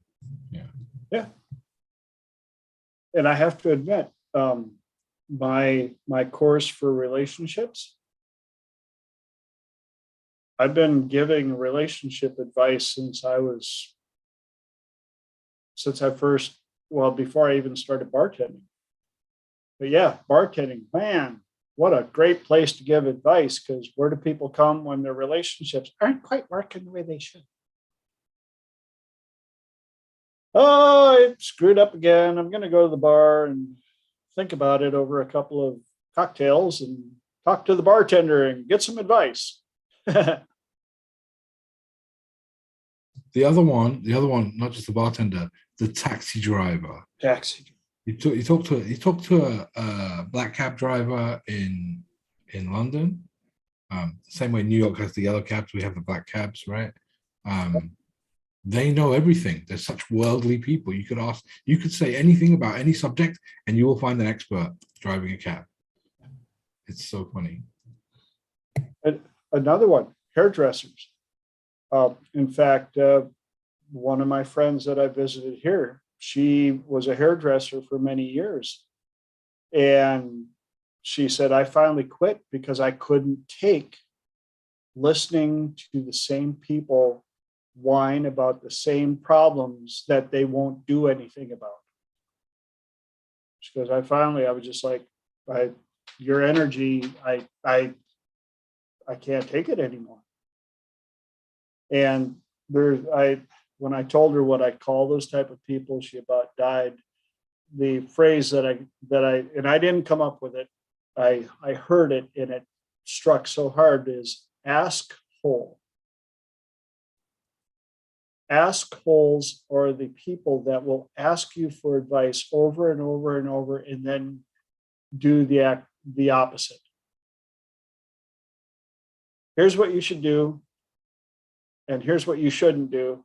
Yeah. Yeah. And I have to admit, my course for relationships, I've been giving relationship advice before I even started bartending. But yeah, bartending, man, what a great place to give advice, because where do people come when their relationships aren't quite working the way they should? Oh, it screwed up again. I'm going to go to the bar and think about it over a couple of cocktails and talk to the bartender and get some advice. The other one, not just the bartender, the taxi driver. Taxi. You talked to a black cab driver in London, Same way New York has the yellow cabs, we have the black cabs, right? They know everything. They're such worldly people. You could say anything about any subject and you will find an expert driving a cab. It's so funny. And another one, hairdressers. In fact, one of my friends that I visited here, she was a hairdresser for many years. And she said, I finally quit because I couldn't take listening to the same people whine about the same problems that they won't do anything about. Because I was just like, your energy, I can't take it anymore. And when I told her what I call those type of people, she about died. The phrase that I didn't come up with it, I heard it and it struck so hard, is ask hole. Ask holes are the people that will ask you for advice over and over and over and then do the opposite. Here's what you should do, and here's what you shouldn't do.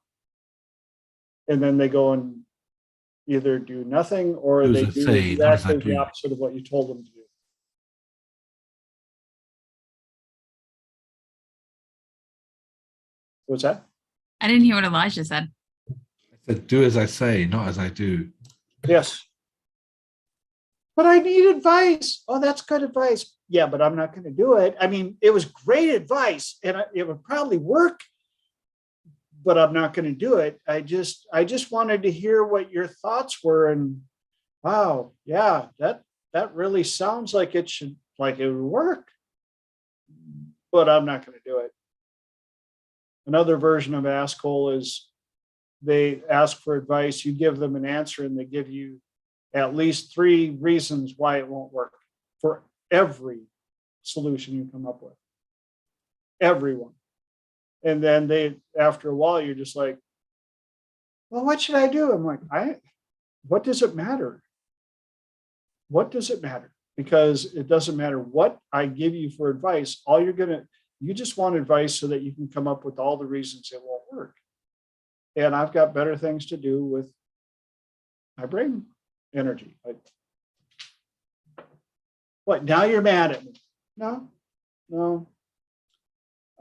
And then they go and either do nothing or they do exactly the opposite of what you told them to do. What's that? I didn't hear what Elijah said. I said, do as I say, not as I do. Yes. But I need advice. Oh, that's good advice. Yeah, but I'm not going to do it. I mean, it was great advice and it would probably work, but I'm not going to do it. I just wanted to hear what your thoughts were. And wow, yeah, that really sounds like it would work, but I'm not going to do it. Another version of ask hole is they ask for advice, you give them an answer, and they give you at least 3 reasons why it won't work for every solution you come up with. Everyone. And then after a while, you're just like, well, what should I do? I'm like, what does it matter? What does it matter? Because it doesn't matter what I give you for advice. You just want advice so that you can come up with all the reasons it won't work. And I've got better things to do with my brain energy. What, now you're mad at me? No.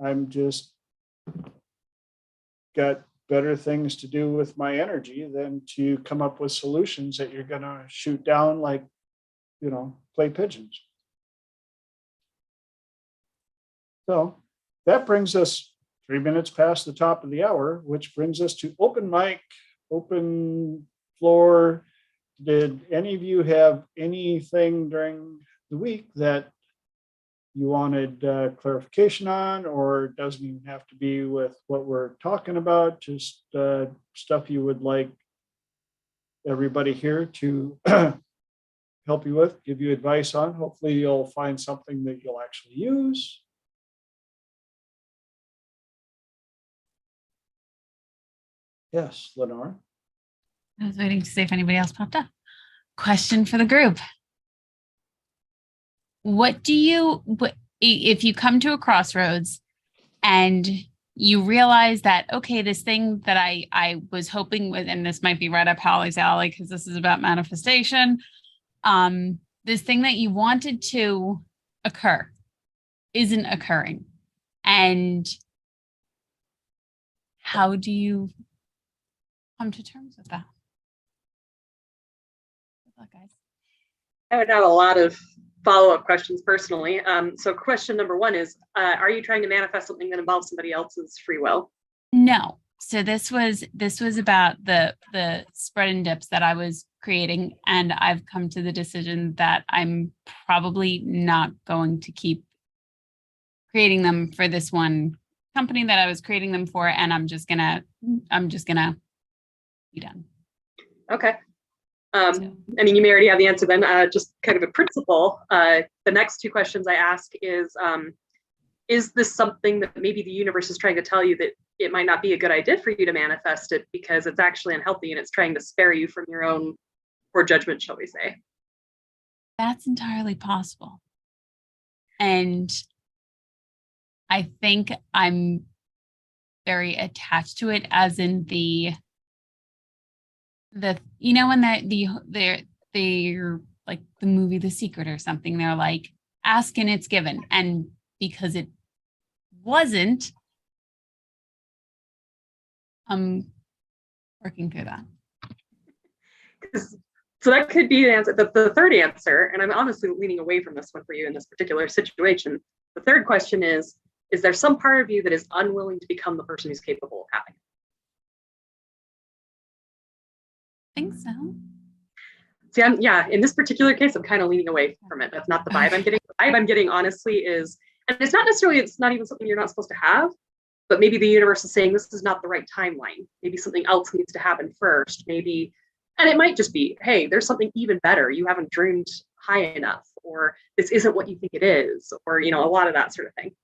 I'm just got better things to do with my energy than to come up with solutions that you're going to shoot down like, play pigeons. So that brings us 3 minutes past the top of the hour, which brings us to open mic, open floor. Did any of you have anything during the week that you wanted clarification on, or it doesn't even have to be with what we're talking about, just stuff you would like everybody here to help you with, give you advice on? Hopefully you'll find something that you'll actually use. Yes, Lenore. I was waiting to see if anybody else popped up. Question for the group. If you come to a crossroads and you realize that, okay, this thing that I was hoping with, and this might be right up Holly's alley because this is about manifestation, this thing that you wanted to occur isn't occurring. And how do you come to terms with that? Good luck, guys. I would have a lot of follow-up questions personally. So question number 1 is, are you trying to manifest something that involves somebody else's free will? No. So this was about the spread and dips that I was creating, and I've come to the decision that I'm probably not going to keep creating them for this one company that I was creating them for, and I'm just gonna be done. Okay. I mean, you may already have the answer then. Just kind of a principle. The next 2 questions I ask is this something that maybe the universe is trying to tell you that it might not be a good idea for you to manifest it because it's actually unhealthy and it's trying to spare you from your own poor judgment, shall we say? That's entirely possible. And I think I'm very attached to it, as in the you know, when they're like the movie The Secret or something, they're like, ask and it's given. And because it wasn't, I'm working through that. So that could be the answer. The third answer, and I'm honestly leaning away from this one for you in this particular situation. The third question is there some part of you that is unwilling to become the person who's capable of having it? I think so. See, in this particular case, I'm kind of leaning away from it. That's not the vibe I'm getting. The vibe I'm getting, honestly, is, and it's not even something you're not supposed to have, but maybe the universe is saying this is not the right timeline. Maybe something else needs to happen first. Maybe, and it might just be, hey, there's something even better. You haven't dreamed high enough, or this isn't what you think it is, or, a lot of that sort of thing.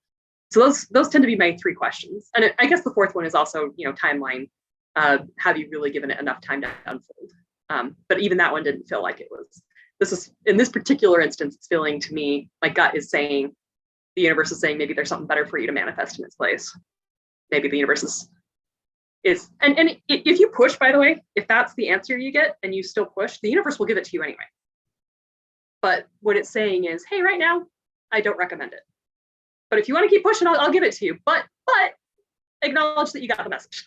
So those tend to be my three questions. And I guess the fourth one is also, timeline. Have you really given it enough time to unfold? But even that one didn't feel like it was. This is, in this particular instance, it's feeling to me, my gut is saying, the universe is saying maybe there's something better for you to manifest in its place. Maybe the universe is and if you push, by the way, if that's the answer you get and you still push, the universe will give it to you anyway. But what it's saying is, hey, right now, I don't recommend it. But if you want to keep pushing, I'll give it to you. But acknowledge that you got the message.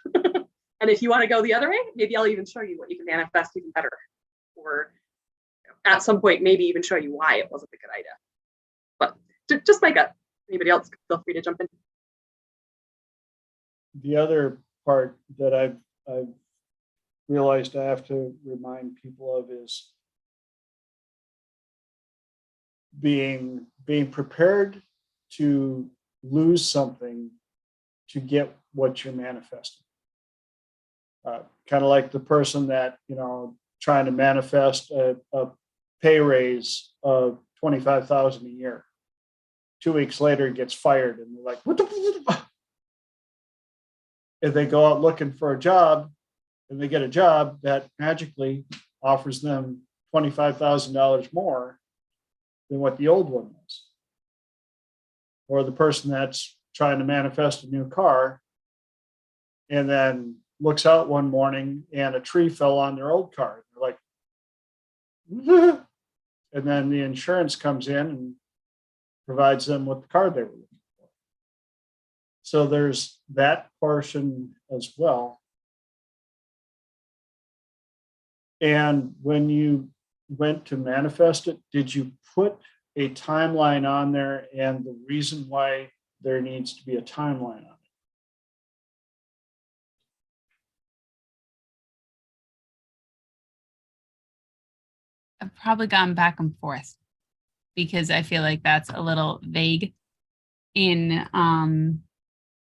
And if you want to go the other way, maybe I'll even show you what you can manifest even better. Or at some point, maybe even show you why it wasn't a good idea. But just my gut. Anybody else, feel free to jump in. The other part that I've realized I have to remind people of is being prepared to lose something to get what you're manifesting. Kind of like the person that, trying to manifest a pay raise of $25,000 a year. 2 weeks later, he gets fired, and they're like, what the? If they go out looking for a job and they get a job that magically offers them $25,000 more than what the old one was. Or the person that's trying to manifest a new car and then looks out one morning and a tree fell on their old car. They're like, and then the insurance comes in and provides them with the car they were looking for. So there's that portion as well. And when you went to manifest it, did you put a timeline on there and the reason why there needs to be a timeline on it? I've probably gone back and forth because I feel like that's a little vague.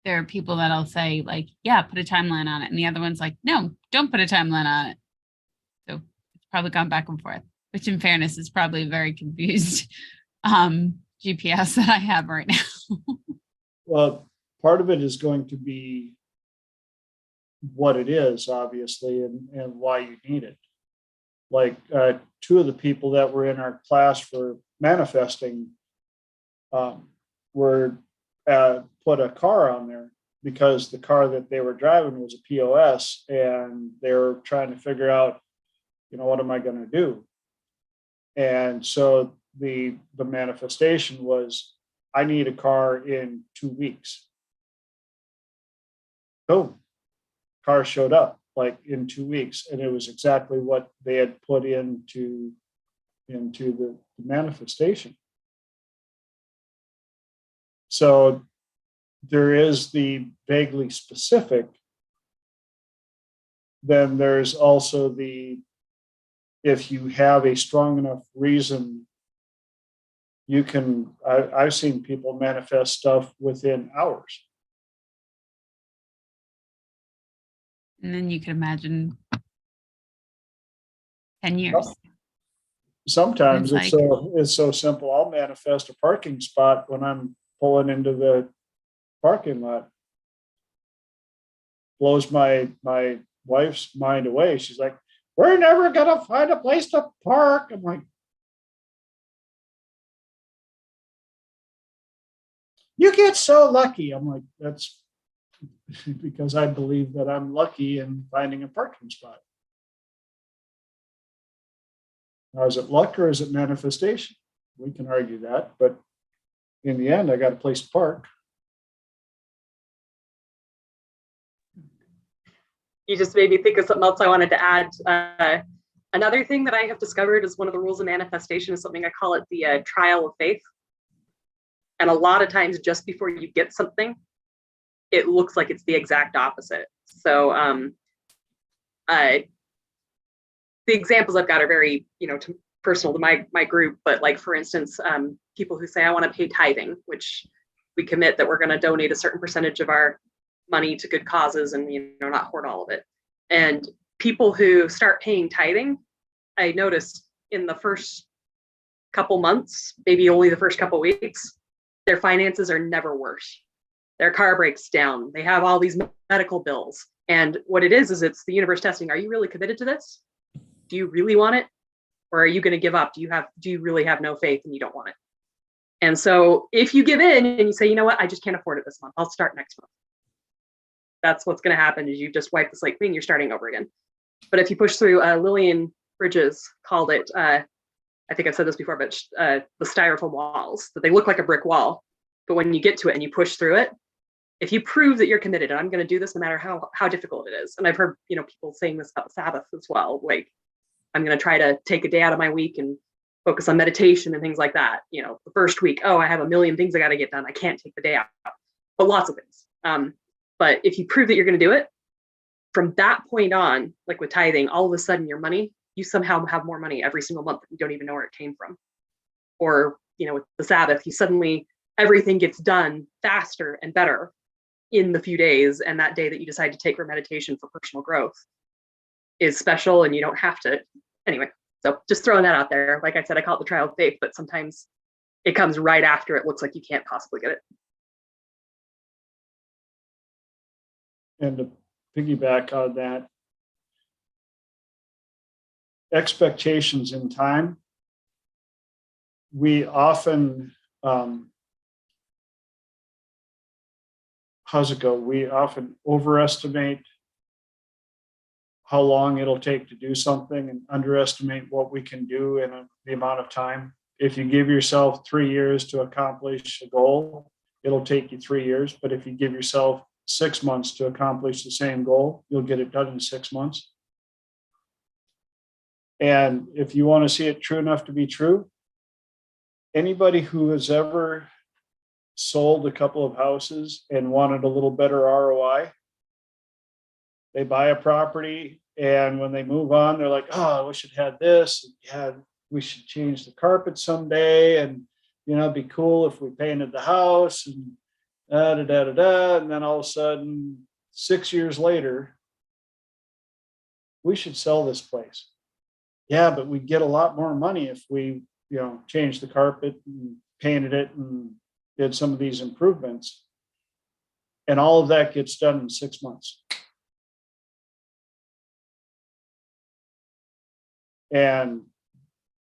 There are people that'll say like, yeah, put a timeline on it. And the other one's like, no, don't put a timeline on it. So it's probably gone back and forth, which in fairness is probably a very confused GPS that I have right now. Well, part of it is going to be what it is, obviously, and why you need it. Like two of the people that were in our class for manifesting were put a car on there because the car that they were driving was a POS, and they were trying to figure out, what am I going to do? And so the manifestation was, I need a car in 2 weeks. Boom, car showed up like in 2 weeks, and it was exactly what they had put into the manifestation. So there is the vaguely specific. Then there's also if you have a strong enough reason, you can, I've seen people manifest stuff within hours. And then you can imagine 10 years. Sometimes It's it's so simple. I'll manifest a parking spot when I'm pulling into the parking lot. Blows my wife's mind away. She's like, we're never gonna find a place to park. I'm like, you get so lucky. I'm like, that's because I believe that I'm lucky in finding a parking spot. Now, is it luck or is it manifestation? We can argue that, but in the end, I got a place to park. You just made me think of something else I wanted to add. Another thing that I have discovered is one of the rules of manifestation is something I call it the trial of faith. And a lot of times just before you get something, it looks like it's the exact opposite. So the examples I've got are very, personal to my group, but like, for instance, people who say, I want to pay tithing, which we commit that we're going to donate a certain percentage of our money to good causes and, not hoard all of it. And people who start paying tithing, I noticed in the first couple months, maybe only the first couple weeks, their finances are never worse. Their car breaks down. They have all these medical bills. And what it is it's the universe testing. Are you really committed to this? Do you really want it? Or are you going to give up? Do you really have no faith and you don't want it? And so if you give in and you say, you know what, I just can't afford it this month, I'll start next month. That's what's going to happen is you just wipe the slate clean, you're starting over again. But if you push through, Lillian Bridges called it, I think I've said this before, but the styrofoam walls, that they look like a brick wall. But when you get to it and you push through it, if you prove that you're committed, and I'm going to do this no matter how difficult it is. And I've heard, people saying this about Sabbath as well. Like, I'm going to try to take a day out of my week and focus on meditation and things like that. The first week, I have a million things I got to get done. I can't take the day out, but lots of things. But if you prove that you're going to do it, from that point on, like with tithing, all of a sudden your money, you somehow have more money every single month. You don't even know where it came from. Or, with the Sabbath, you suddenly, everything gets done faster and better in the few days. And that day that you decide to take for meditation for personal growth is special and you don't have to. Anyway, so just throwing that out there. Like I said, I call it the trial of faith, but sometimes it comes right after it looks like you can't possibly get it. And to piggyback on that, expectations in time, we often, we often overestimate how long it'll take to do something and underestimate what we can do in the amount of time. If you give yourself 3 years to accomplish a goal, it'll take you 3 years. But if you give yourself 6 months to accomplish the same goal, you'll get it done in 6 months. And if you want to see it true enough to be true, anybody who has ever sold a couple of houses and wanted a little better ROI, they buy a property and when they move on, they're like, oh, I wish it had this. We should change the carpet someday. And, it'd be cool if we painted the house and and then all of a sudden, 6 years later, we should sell this place. Yeah, but we'd get a lot more money if we, changed the carpet and painted it and did some of these improvements. And all of that gets done in 6 months. And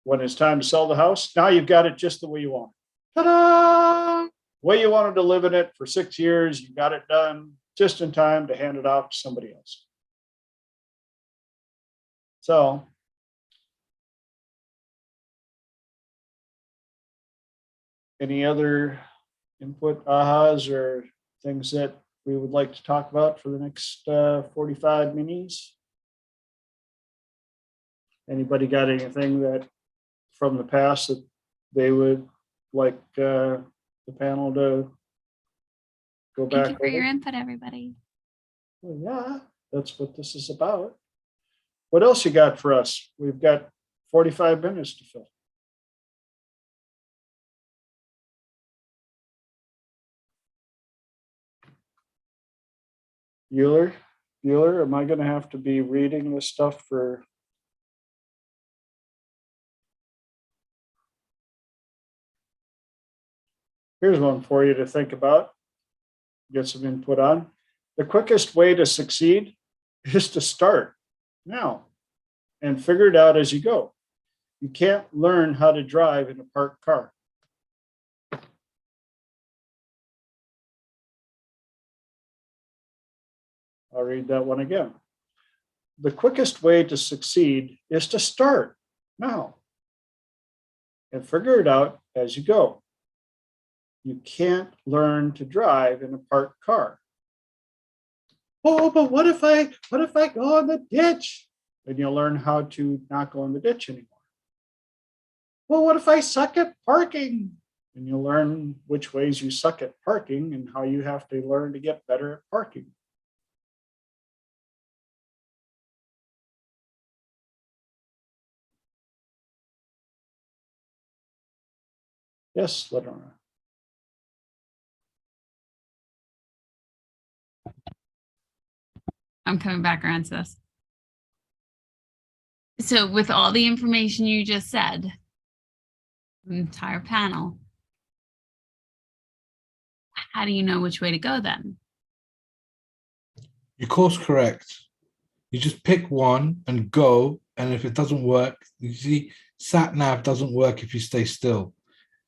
when it's time to sell the house, now you've got it just the way you want it. Ta-da! Way you wanted to live in it for 6 years, you got it done just in time to hand it off to somebody else. So, any other input, ahas, or things that we would like to talk about for the next 45 minis? Anybody got anything that from the past that they would like the panel to go back? Thank you for your input, everybody. Well, yeah, that's what this is about. What else you got for us? We've got 45 minutes to fill. Bueller, am I going to have to be reading this stuff for? Here's one for you to think about, get some input on. The quickest way to succeed is to start now and figure it out as you go. You can't learn how to drive in a parked car. I'll read that one again. The quickest way to succeed is to start now and figure it out as you go. You can't learn to drive in a parked car. Oh, but what if I go in the ditch? Then you'll learn how to not go in the ditch anymore. Well, what if I suck at parking? And you'll learn which ways you suck at parking and how you have to learn to get better at parking. Yes, Lenora. I'm coming back around to this. So with all the information you just said, the entire panel, how do you know which way to go then? You course correct. You just pick one and go. And if it doesn't work, you see, sat nav doesn't work if you stay still.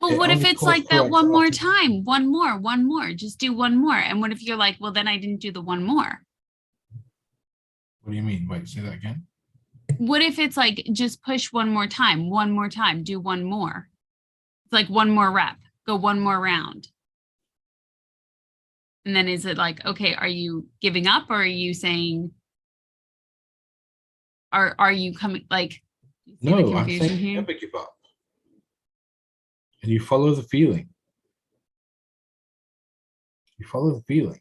Well, what if only it's course like that corrects one more after- time, one more, just do one more. And what if you're like, well, then I didn't do the one more? What do you mean? Wait, say that again. What if it's like, just push one more time, do one more? It's like one more rep, go one more round. And then is it like, okay, are you giving up or are you saying, are you coming, like, you see the No, I'm confusion saying you here? never give up. And you follow the feeling. You follow the feeling.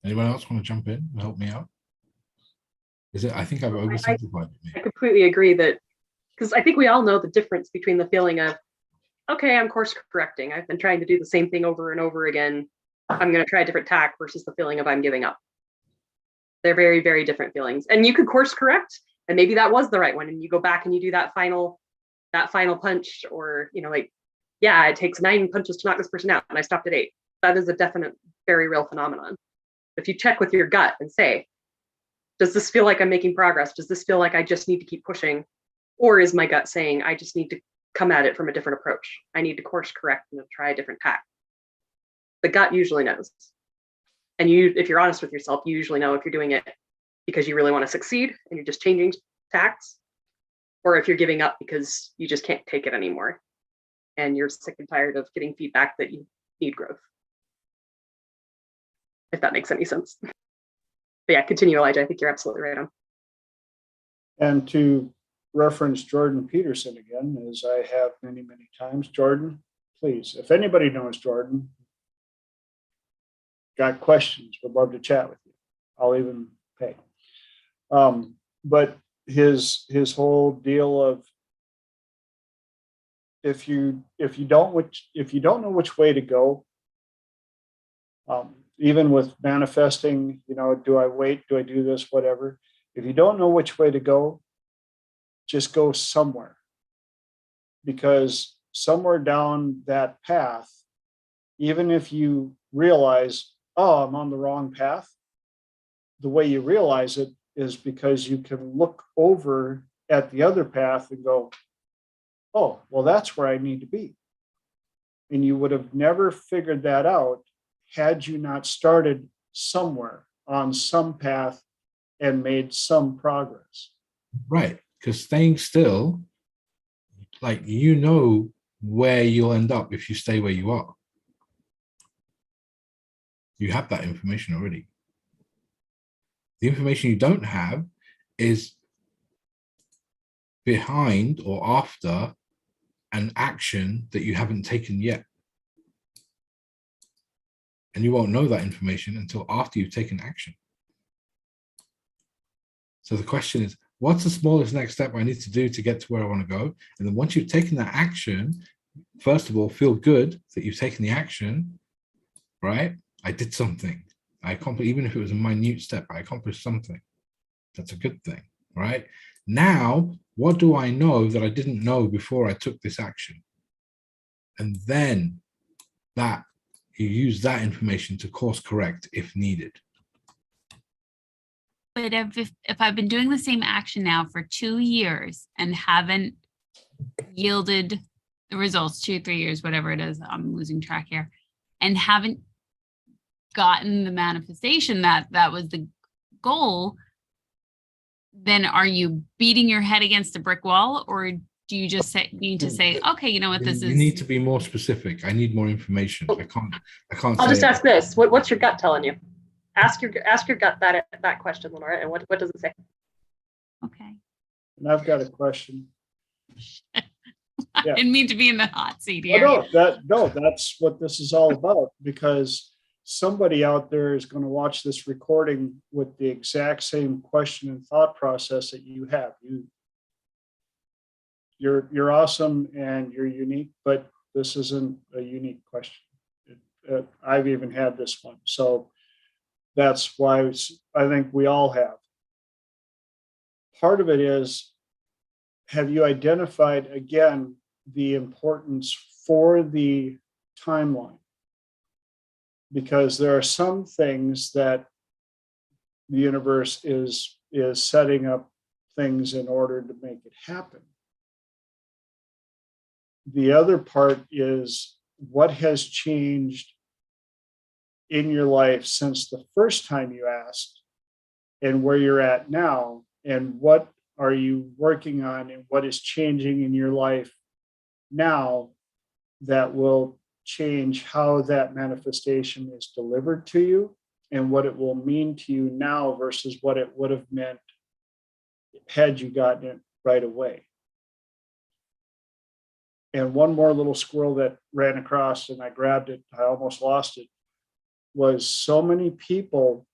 Anyone else want to jump in and help me out? Is it? I think I've oversimplified it. I completely agree that, because I think we all know the difference between the feeling of, okay, I'm course correcting. I've been trying to do the same thing over and over again. I'm going to try a different tack versus the feeling of I'm giving up. They're very, very different feelings. And you could course correct, and maybe that was the right one. And you go back and you do that final punch, or, you know, like, yeah, it takes 9 punches to knock this person out, and I stopped at 8. That is a definite, very real phenomenon. If you check with your gut and say, does this feel like I'm making progress? Does this feel like I just need to keep pushing? Or is my gut saying, I just need to come at it from a different approach? I need to course correct and try a different tack. The gut usually knows. And you, if you're honest with yourself, you usually know if you're doing it because you really want to succeed and you're just changing tacks, or if you're giving up because you just can't take it anymore and you're sick and tired of getting feedback that you need growth. If that makes any sense. But yeah, continue, Elijah. I think you're absolutely right on. And to reference Jordan Peterson again, as I have many, many times, Jordan, please, if anybody knows Jordan, got questions, would love to chat with you. I'll even pay. But his whole deal of if you don't know which way to go, even with manifesting, you know, do I wait? Do I do this? Whatever. If you don't know which way to go, just go somewhere, because somewhere down that path, even if you realize, oh, I'm on the wrong path, the way you realize it is because you can look over at the other path and go, oh, well, that's where I need to be. And you would have never figured that out had you not started somewhere on some path and made some progress. Right, because staying still, like, you know where you'll end up if you stay where you are. You have that information already. The information you don't have is behind or after an action that you haven't taken yet. And you won't know that information until after you've taken action. So the question is, what's the smallest next step I need to do to get to where I want to go? And then once you've taken that action, first of all, feel good that you've taken the action, right? I did something. I accomplished, even if it was a minute step, I accomplished something. That's a good thing, right? Now, what do I know that I didn't know before I took this action? And then that you use that information to course correct if needed. But if I've been doing the same action now for 2 years and haven't yielded the results, 2, 3 years, whatever it is, I'm losing track here. and haven't gotten the manifestation that was the goal, then are you beating your head against a brick wall, or do you just need to say, okay, you know what, this You is. need to be more specific. I need more information. I can't I'll say just ask this. What's your gut telling you? Ask your gut that question, Lenora, and what does it say? Okay. And I've got a question. I Yeah. didn't mean to be in the hot seat Oh, here. no, that's what this is all about, because somebody out there is going to watch this recording with the exact same question and thought process that you have. You're awesome and you're unique, but this isn't a unique question. I've even had this one. So that's why I think we all have. Part of it is, have you identified, again, the importance for the timeline? Because there are some things that the universe is setting up things in order to make it happen. The other part is, what has changed in your life since the first time you asked, and where you're at now, and what are you working on, and what is changing in your life now that will change how that manifestation is delivered to you, and what it will mean to you now versus what it would have meant had you gotten it right away. And one more little squirrel that ran across, and I grabbed it, I almost lost it, was so many people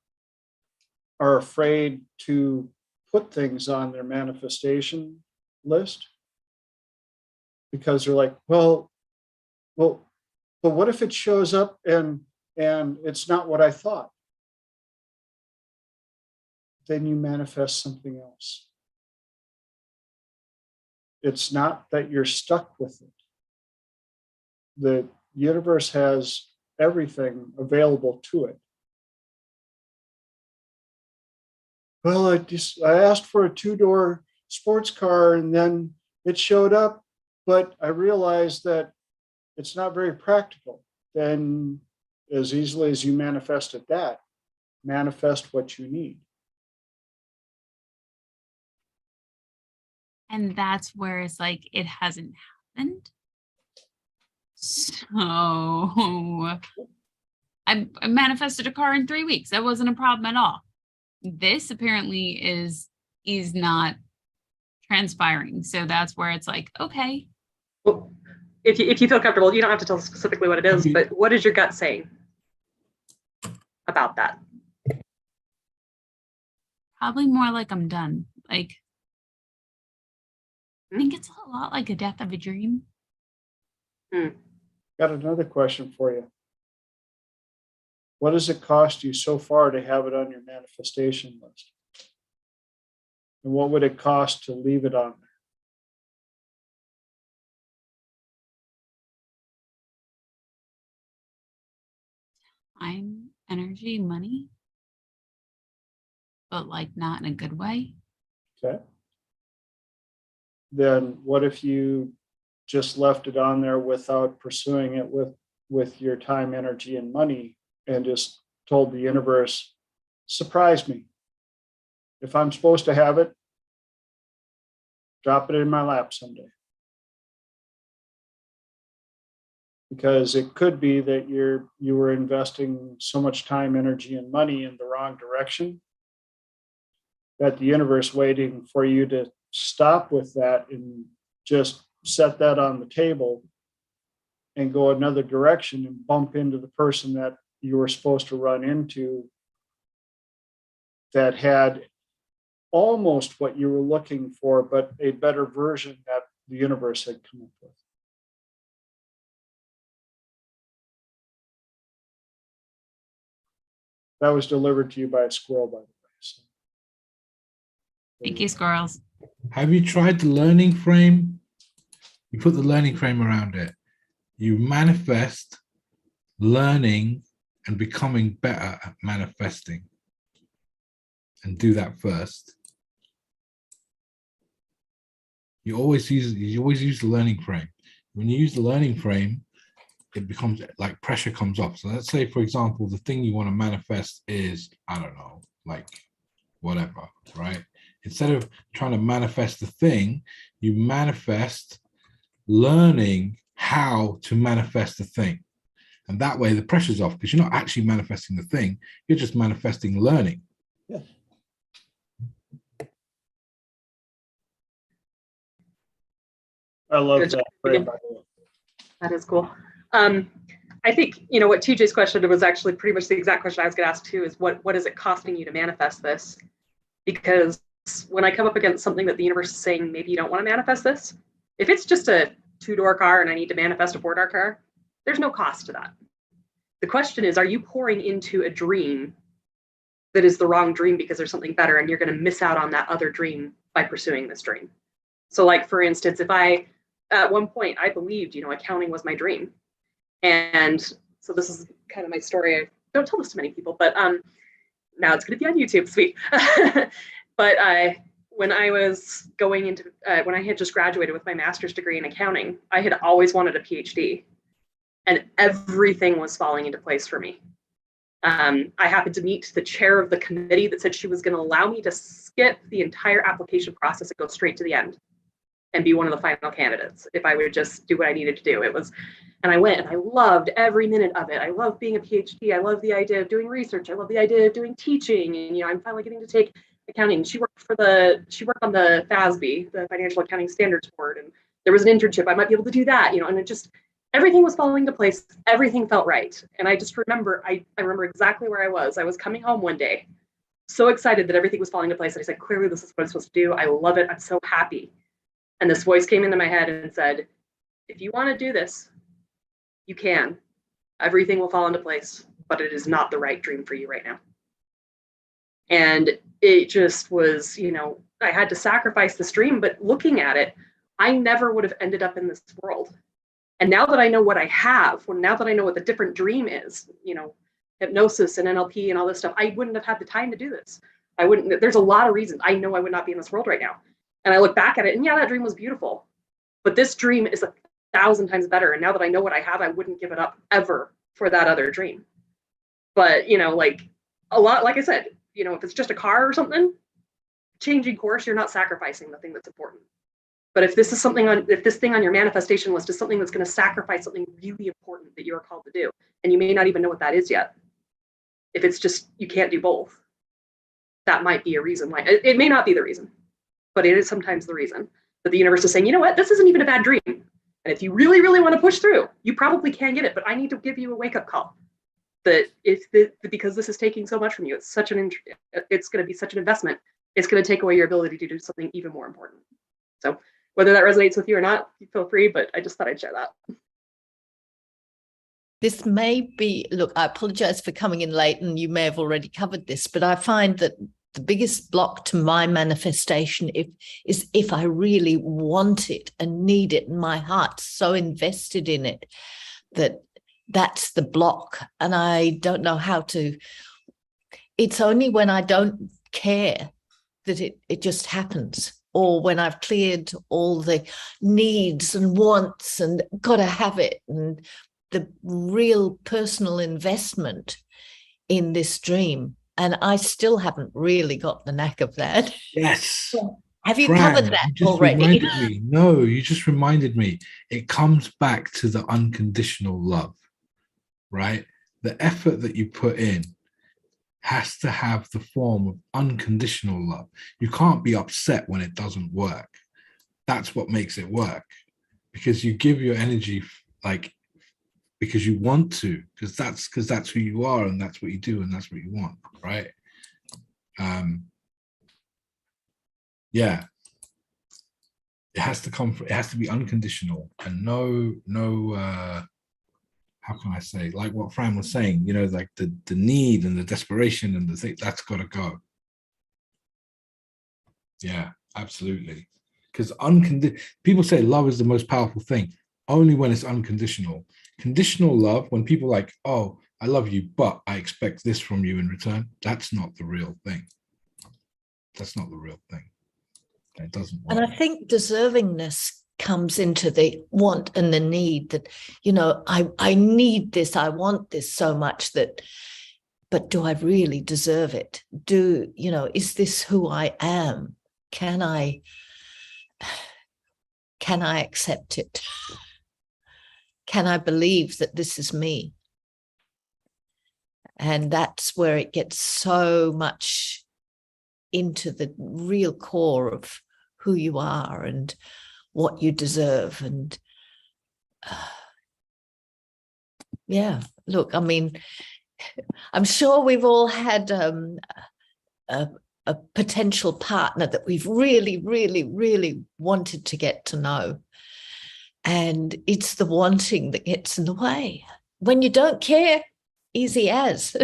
are afraid to put things on their manifestation list because they're like, well, but what if it shows up and it's not what I thought? Then you manifest something else. It's not that you're stuck with it. The universe has everything available to it. Well, I asked for a 2-door sports car and then it showed up, but I realized that it's not very practical. Then as easily as you manifested that, manifest what you need. And that's where it's like, it hasn't happened. So I manifested a car in 3 weeks. That wasn't a problem at all. This apparently is not transpiring. So that's where it's like, okay. Well, if you feel comfortable, you don't have to tell us specifically what it is, but what is your gut saying about that? Probably more like I'm done. Like, I think it's a lot like a death of a dream. Got another question for you. What does it cost you so far to have it on your manifestation list? And what would it cost to leave it on there? Time, energy, money, but like not in a good way. Okay. Then what if you just left it on there without pursuing it with your time, energy, and money, and just told the universe, surprise me. If I'm supposed to have it, drop it in my lap someday. Because it could be that you were investing so much time, energy, and money in the wrong direction that the universe waiting for you to stop with that and just set that on the table and go another direction and bump into the person that you were supposed to run into that had almost what you were looking for, but a better version that the universe had come up with. That was delivered to you by a squirrel, by the way. So, Thank you, squirrels. Have you tried the learning frame? You put the learning frame around it. You manifest learning and becoming better at manifesting. And do that first. You always use the learning frame. When you use the learning frame, it becomes like pressure comes off. So let's say, for example, the thing you want to manifest is, I don't know, like whatever, right? Instead of trying to manifest the thing, you manifest learning how to manifest the thing. And that way the pressure's off, because you're not actually manifesting the thing, you're just manifesting learning. Yeah. I love Good that. job. Very valuable. That is cool. I think, what TJ's question was actually pretty much the exact question I was going to ask too, is what is it costing you to manifest this? Because when I come up against something that the universe is saying, maybe you don't want to manifest this, if it's just a 2-door car and I need to manifest a 4-door car, there's no cost to that. The question is, are you pouring into a dream that is the wrong dream because there's something better and you're going to miss out on that other dream by pursuing this dream? So like, for instance, if at one point I believed, accounting was my dream. And so this is kind of my story. I don't tell this to many people, but now it's going to be on YouTube, sweet. But when I was going into, when I had just graduated with my master's degree in accounting, I had always wanted a PhD, and everything was falling into place for me. I happened to meet the chair of the committee that said she was going to allow me to skip the entire application process and go straight to the end and be one of the final candidates if I would just do what I needed to do. And I went and I loved every minute of it. I love being a PhD. I love the idea of doing research. I love the idea of doing teaching. And, I'm finally getting to take accounting. She worked on the FASB, the Financial Accounting Standards Board. And there was an internship. I might be able to do that, and it just, everything was falling into place. Everything felt right. And I just remember, I remember exactly where I was. I was coming home one day, so excited that everything was falling into place. And I said, clearly this is what I'm supposed to do. I love it. I'm so happy. And this voice came into my head and said, if you want to do this, you can. Everything will fall into place, but it is not the right dream for you right now. And it just was, I had to sacrifice this dream, but looking at it, I never would have ended up in this world. And now that I know what I have, now that I know what the different dream is, hypnosis and NLP and all this stuff, I wouldn't have had the time to do this. There's a lot of reasons I know I would not be in this world right now. And I look back at it and that dream was beautiful, but this dream is 1,000 times better. And now that I know what I have, I wouldn't give it up ever for that other dream. But, like I said, if it's just a car or something, changing course, you're not sacrificing the thing that's important. But if this thing on your manifestation list is something that's going to sacrifice something really important that you are called to do, and you may not even know what that is yet, if it's just, you can't do both, that might be a reason why. It may not be the reason, but it is sometimes the reason that the universe is saying, you know what, this isn't even a bad dream. And if you really, really want to push through, you probably can get it, but I need to give you a wake-up call that because this is taking so much from you, it's going to be such an investment. It's going to take away your ability to do something even more important. So whether that resonates with you or not, you feel free, but I just thought I'd share that. This may be, look, I apologize for coming in late and you may have already covered this, but I find that the biggest block to my manifestation is if I really want it and need it, and my heart's so invested in it that's the block. And I don't know how to, it's only when I don't care that it just happens, or when I've cleared all the needs and wants and got to have it, and the real personal investment in this dream. And I still haven't really got the knack of that. Yes. Have you Fran, covered that you already? No, you just reminded me. It comes back to the unconditional love, right? The effort that you put in has to have the form of unconditional love. You can't be upset when it doesn't work. That's what makes it work, because you give your energy because you want to, because that's who you are, and that's what you do, and that's what you want, right? Yeah, it has to be unconditional, and no how can I say, like what Fran was saying, like the need and the desperation and the thing, that's got to go. Yeah, absolutely. Because people say love is the most powerful thing, only when it's unconditional. Conditional love, when people are like, oh, I love you, but I expect this from you in return, that's not the real thing. That's not the real thing. It doesn't work. And I think deservingness comes into the want and the need that, I need this, I want this so much that, but do I really deserve it? Is this who I am? Can I accept it? Can I believe that this is me? And that's where it gets so much into the real core of who you are and what you deserve. And look, I mean, I'm sure we've all had a potential partner that we've really, really, really wanted to get to know. And it's the wanting that gets in the way. When you don't care, easy as.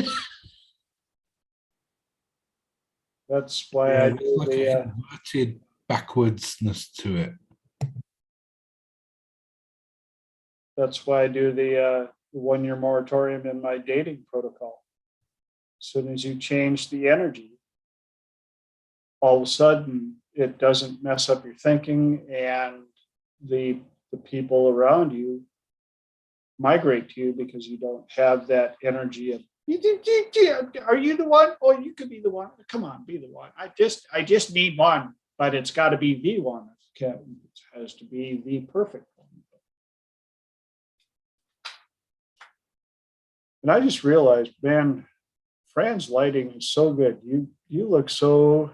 That's why I There's do like the, an inverted backwardsness to it. that's why I do the 1-year moratorium in my dating protocol. As soon as you change the energy, all of a sudden it doesn't mess up your thinking, and the people around you migrate to you because you don't have that energy of, are you the one? Oh, you could be the one. Come on, be the one. I just need one, but it's got to be the one. It has to be the perfect one. And I just realized, man, Fran's lighting is so good. You look so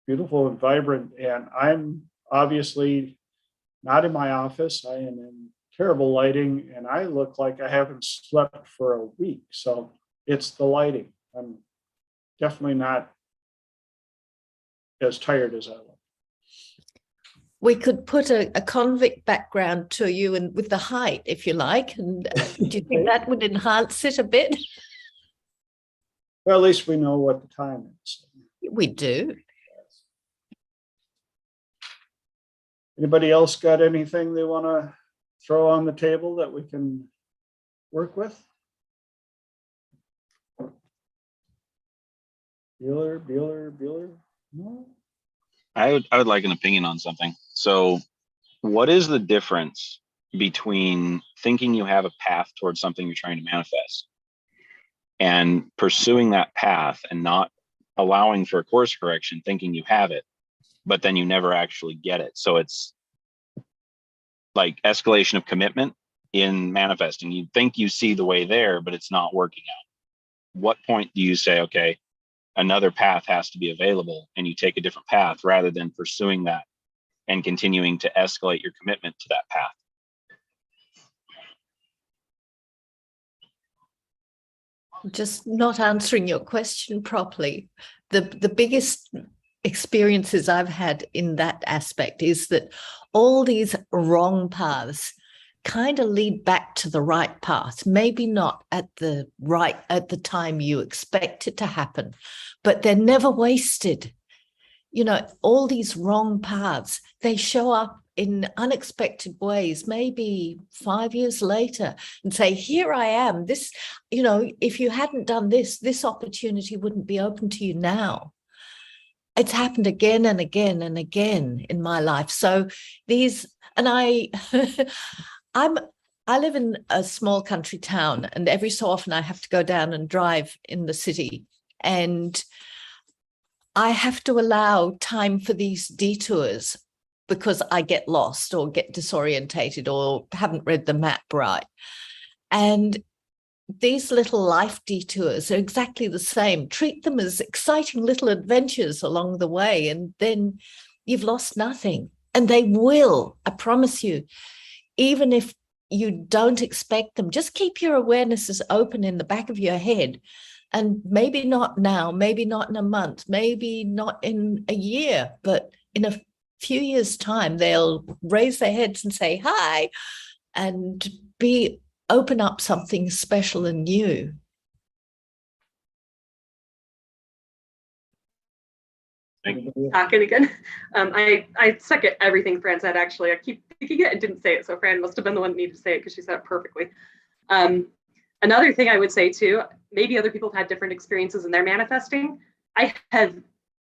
beautiful and vibrant, and I'm obviously not in my office. I am in terrible lighting, and I look like I haven't slept for a week. So it's the lighting. I'm definitely not as tired as I look. We could put a convict background to you and with the height, if you like. And do you think that would enhance it a bit? Well, at least we know what the time is. We do. Anybody else got anything they want to throw on the table that we can work with? Bueller? No? I would like an opinion on something. So what is the difference between thinking you have a path towards something you're trying to manifest and pursuing that path and not allowing for a course correction, thinking you have it, but then you never actually get it? So it's like escalation of commitment in manifesting. You think you see the way there, but it's not working out. What point do you say, okay, another path has to be available, and you take a different path rather than pursuing that and continuing to escalate your commitment to that path? Just not answering your question properly. The biggest experiences I've had in that aspect is that all these wrong paths kind of lead back to the right path, maybe not at the time you expect it to happen, but they're never wasted. All these wrong paths, they show up in unexpected ways, maybe 5 years later, and say, here I am. This, if you hadn't done this opportunity wouldn't be open to you now. It's happened again and again and again in my life. So I live in a small country town, and every so often I have to go down and drive in the city, and I have to allow time for these detours because I get lost or get disorientated or haven't read the map right. And these little life detours are exactly the same. Treat them as exciting little adventures along the way, and then you've lost nothing. And they will, I promise you, even if you don't expect them, just keep your awarenesses open in the back of your head. And maybe not now, maybe not in a month, maybe not in a year, but in a few years' time, they'll raise their heads and say, hi, and open up something special and new. Talking again. I second everything Fran said, actually. I keep thinking it and didn't say it, so Fran must have been the one that needed to say it because she said it perfectly. Another thing I would say too, maybe other people have had different experiences in their manifesting.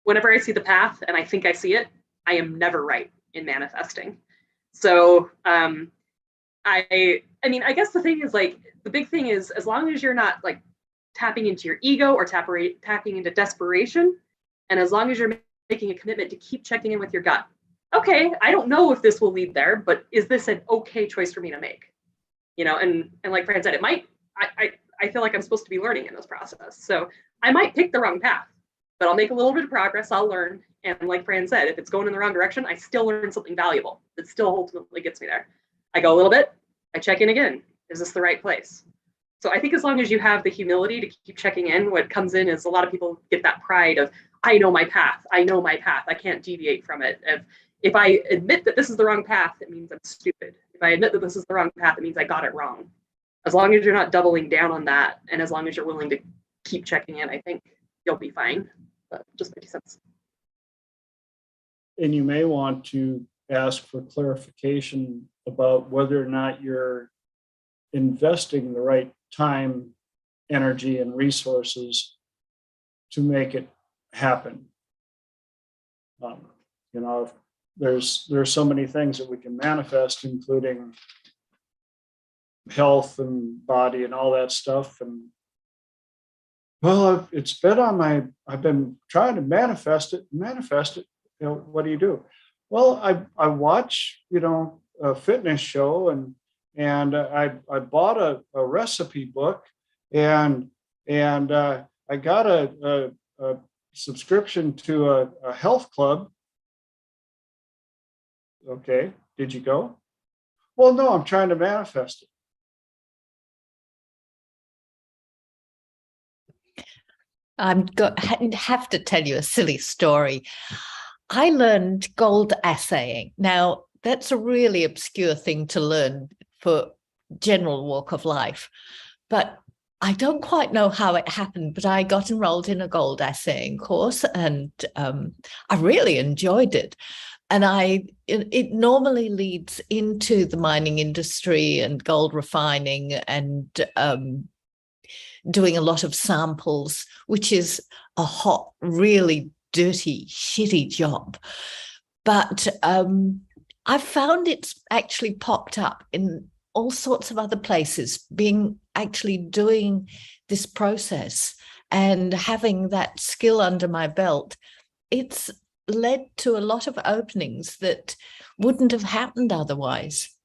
Whenever I see the path and I think I see it, I am never right in manifesting. So I mean, I guess the thing is like, the big thing is, as long as you're not like tapping into your ego or tapping into desperation, and as long as you're making a commitment to keep checking in with your gut. Okay, I don't know if this will lead there, but is this an okay choice for me to make? You know, and like Fran said, it might, I feel like I'm supposed to be learning in this process. So I might pick the wrong path, but I'll make a little bit of progress, I'll learn. And like Fran said, if it's going in the wrong direction, I still learn something valuable that still ultimately gets me there. I go a little bit, I check in again. Is this the right place? So I think as long as you have the humility to keep checking in, what comes in is a lot of people get that pride of, I know my path. I know my path. I can't deviate from it. If I admit that this is the wrong path, it means I'm stupid. If I admit that this is the wrong path, it means I got it wrong. As long as you're not doubling down on that, and as long as you're willing to keep checking in, I think you'll be fine. But just 50 cents. And you may want to ask for clarification about whether or not you're investing the right time, energy, and resources to make it happen. You know, there's so many things that we can manifest, including health and body and all that stuff. And well, it's been on my, I've been trying to manifest it. You know, what do you do? Well, I watch, you know, a fitness show, and I bought a recipe book, and I got a subscription to a health club. Okay, did you go? Well, no, I'm trying to manifest it. Have to tell you a silly story. I learned gold assaying. Now, that's a really obscure thing to learn for general walk of life, but I don't quite know how it happened, but I got enrolled in a gold assaying course, and I really enjoyed it. And it normally leads into the mining industry and gold refining and doing a lot of samples, which is a hot, really dirty, shitty job. But I've found it's actually popped up in all sorts of other places, being actually doing this process and having that skill under my belt. It's led to a lot of openings that wouldn't have happened otherwise.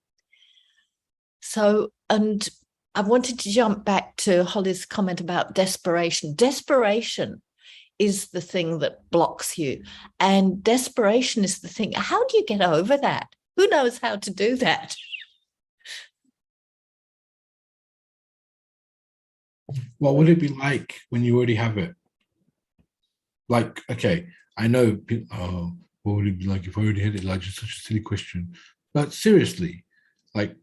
So, and I wanted to jump back to Holly's comment about desperation. Desperation is the thing that blocks you. And desperation is the thing. How do you get over that? Who knows how to do that? What would it be like when you already have it? Like, okay, I know, oh, what would it be like if I already had it? Like, just such a silly question. But seriously, like,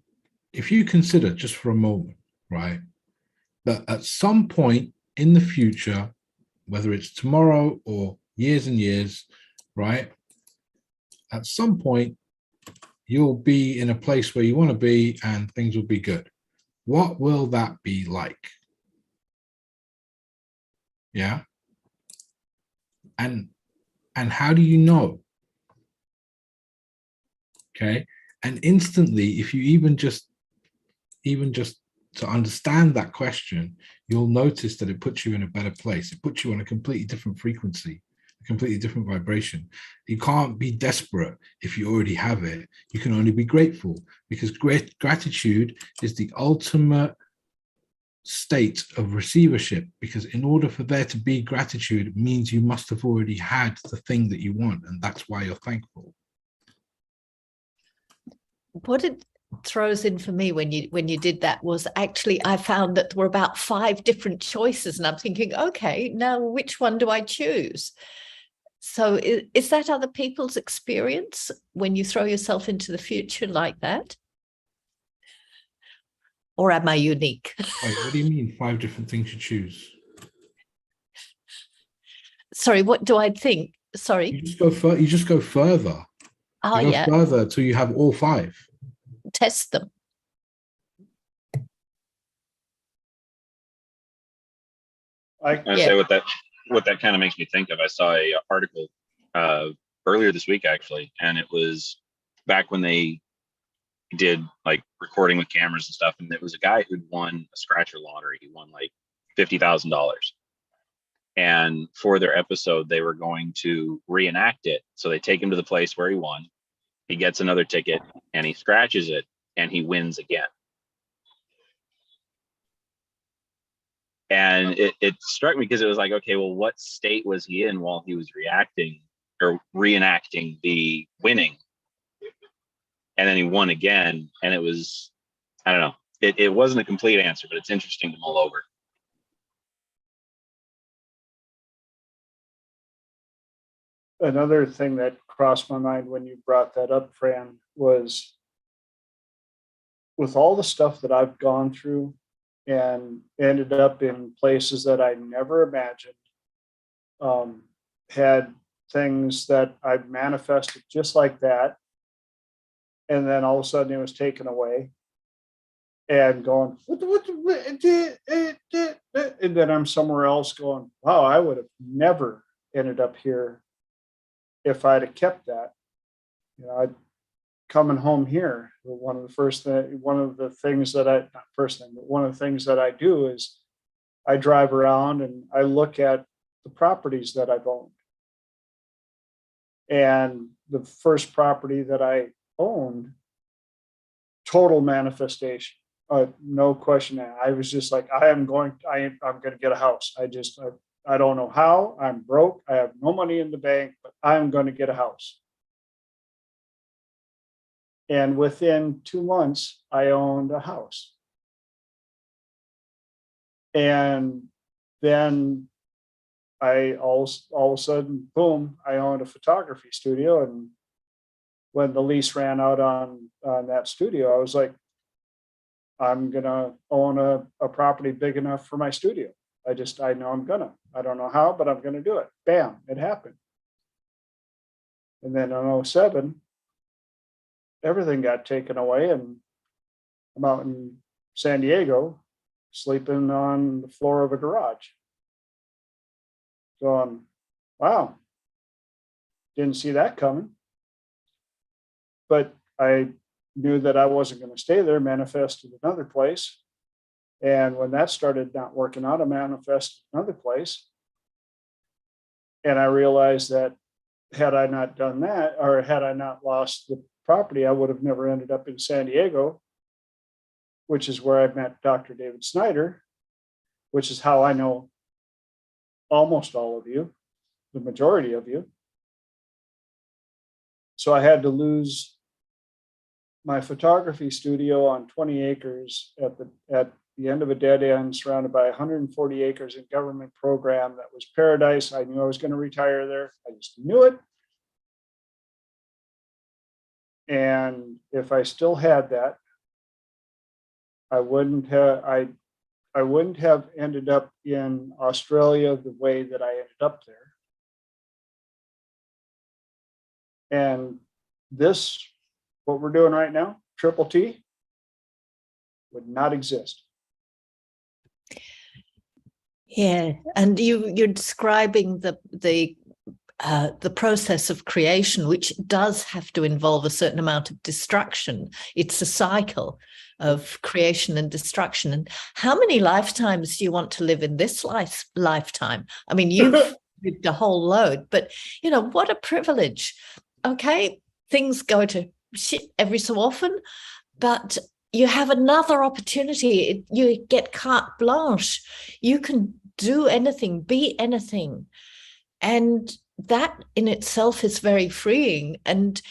if you consider just for a moment, right, that at some point in the future, whether it's tomorrow or years and years, right, at some point, you'll be in a place where you want to be and things will be good. What will that be like? Yeah. And how do you know? Okay. And instantly, if you even just to understand that question, you'll notice that it puts you in a better place. It puts you on a completely different frequency, a completely different vibration. You can't be desperate if you already have it. You can only be grateful, because gratitude is the ultimate state of receivership, because in order for there to be gratitude, it means you must have already had the thing that you want, and that's why you're thankful. What it throws in for me when you did that was actually I found that there were about 5 different choices, and I'm thinking, okay, now which one do I choose? So is that other people's experience when you throw yourself into the future like that? Or am I unique? Wait, what do you mean 5 different things you choose? Sorry, what do I think? Sorry. You just go further. Oh, you go yeah. further till you have all 5. Test them. I say what that kind of makes me think of. I saw a article earlier this week, actually, and it was back when they did like recording with cameras and stuff. And there was a guy who'd won a scratcher lottery. He won like $50,000. And for their episode, they were going to reenact it. So they take him to the place where he won. He gets another ticket and he scratches it and he wins again. And it struck me because it was like, okay, well, what state was he in while he was reacting or reenacting the winning? And then he won again. And it was, I don't know, it wasn't a complete answer, but it's interesting to mull over. Another thing that crossed my mind when you brought that up, Fran, was with all the stuff that I've gone through and ended up in places that I never imagined, had things that I've manifested just like that. And then all of a sudden it was taken away and going, and then I'm somewhere else going, wow, I would have never ended up here if I'd have kept that. You know, I'd coming home here. One of the things that I do is I drive around and I look at the properties that I've owned. And the first property that I owned, total manifestation, no question. I was just like, I'm going to get a house. I don't know how. I'm broke. I have no money in the bank, but I'm going to get a house. And within 2 months, I owned a house. And then all of a sudden, boom, I owned a photography studio. And when the lease ran out on that studio, I was like, I'm going to own a property big enough for my studio. I know I'm gonna. I don't know how, but I'm going to do it. Bam, it happened. And then in 07, everything got taken away, and I'm out in San Diego sleeping on the floor of a garage. Going, wow, didn't see that coming. But I knew that I wasn't going to stay there, manifested another place. And when that started not working out, I manifested another place. And I realized that had I not done that, or had I not lost the property, I would have never ended up in San Diego, which is where I met Dr. David Snyder, which is how I know almost all of you, the majority of you. So I had to lose my photography studio on 20 acres at the end of a dead end, surrounded by 140 acres in government program that was paradise. I knew I was going to retire there. I just knew it. And if I still had that, I wouldn't have ended up in Australia the way that I ended up there. And this, what we're doing right now, Triple T, would not exist. Yeah, and you're describing the process of creation, which does have to involve a certain amount of destruction. It's a cycle of creation and destruction. And how many lifetimes do you want to live in this lifetime? I mean, you've lived a whole load, but what a privilege. Okay, things go to shit every so often, but you have another opportunity. You get carte blanche. You can do anything, be anything. And that in itself is very freeing. And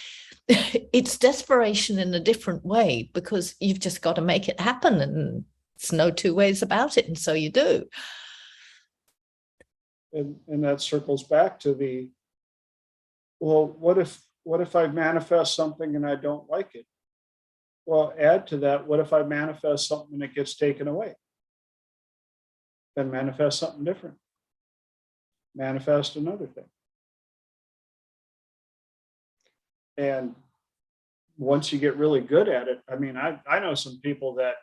it's desperation in a different way, because you've just got to make it happen. And it's no two ways about it. And so you do. And that circles back to what if I manifest something and I don't like it? Well, add to that, what if I manifest something and it gets taken away? Then manifest something different. Manifest another thing. And once you get really good at it, I mean, I know some people that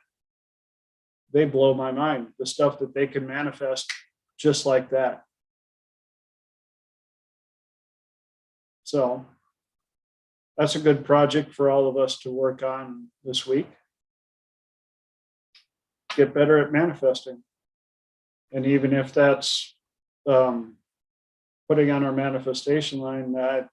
they blow my mind, the stuff that they can manifest just like that. So that's a good project for all of us to work on this week. Get better at manifesting. And even if that's putting on our manifestation line that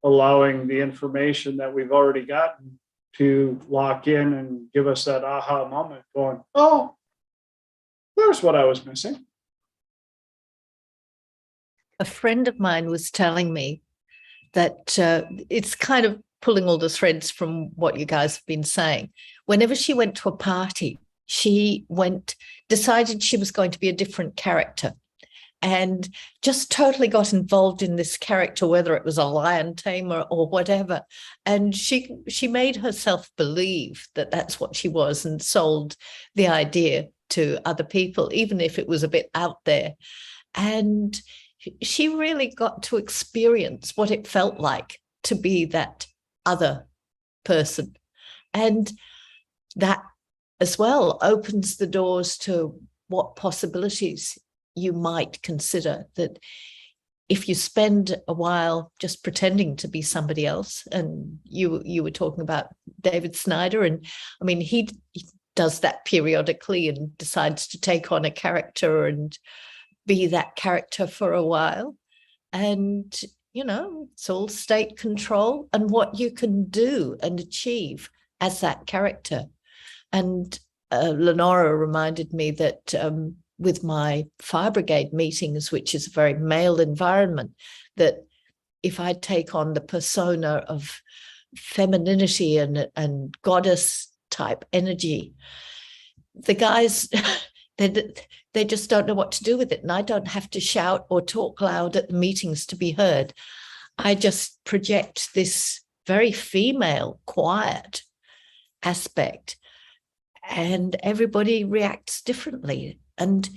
allowing the information that we've already gotten to lock in and give us that aha moment going, oh, there's what I was missing. A friend of mine was telling me that it's kind of pulling all the threads from what you guys have been saying. Whenever she went to a party, she decided she was going to be a different character and just totally got involved in this character, whether it was a lion tamer or whatever. And she made herself believe that that's what she was and sold the idea to other people, even if it was a bit out there. And she really got to experience what it felt like to be that other person. And that as well opens the doors to what possibilities you might consider, that if you spend a while just pretending to be somebody else, and you were talking about David Snyder, and I mean, he does that periodically and decides to take on a character and be that character for a while. And, it's all state control and what you can do and achieve as that character. And Lenora reminded me that with my fire brigade meetings, which is a very male environment, that if I take on the persona of femininity and goddess type energy, the guys, they just don't know what to do with it. And I don't have to shout or talk loud at the meetings to be heard. I just project this very female, quiet aspect, and everybody reacts differently. And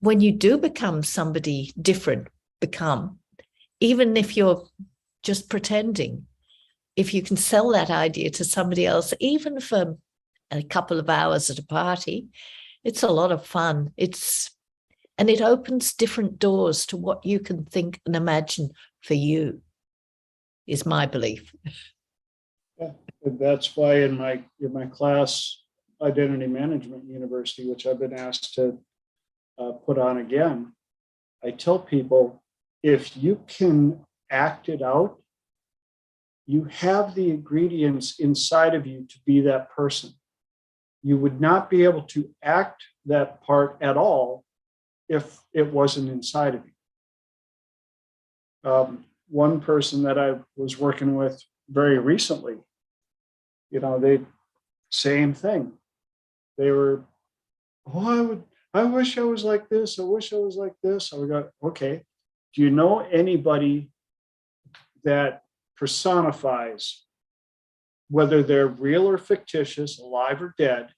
when you do become somebody different, even if you're just pretending, if you can sell that idea to somebody else, even for a couple of hours at a party, it's a lot of fun. And it opens different doors to what you can think and imagine for you, is my belief. Yeah, and that's why in my class, Identity Management University, which I've been asked to put on again, I tell people, if you can act it out, you have the ingredients inside of you to be that person. You would not be able to act that part at all if it wasn't inside of you. One person that I was working with very recently, they same thing. They were, I wish I was like this. I wish I was like this. I would go, okay, do you know anybody that personifies, whether they're real or fictitious, alive or dead,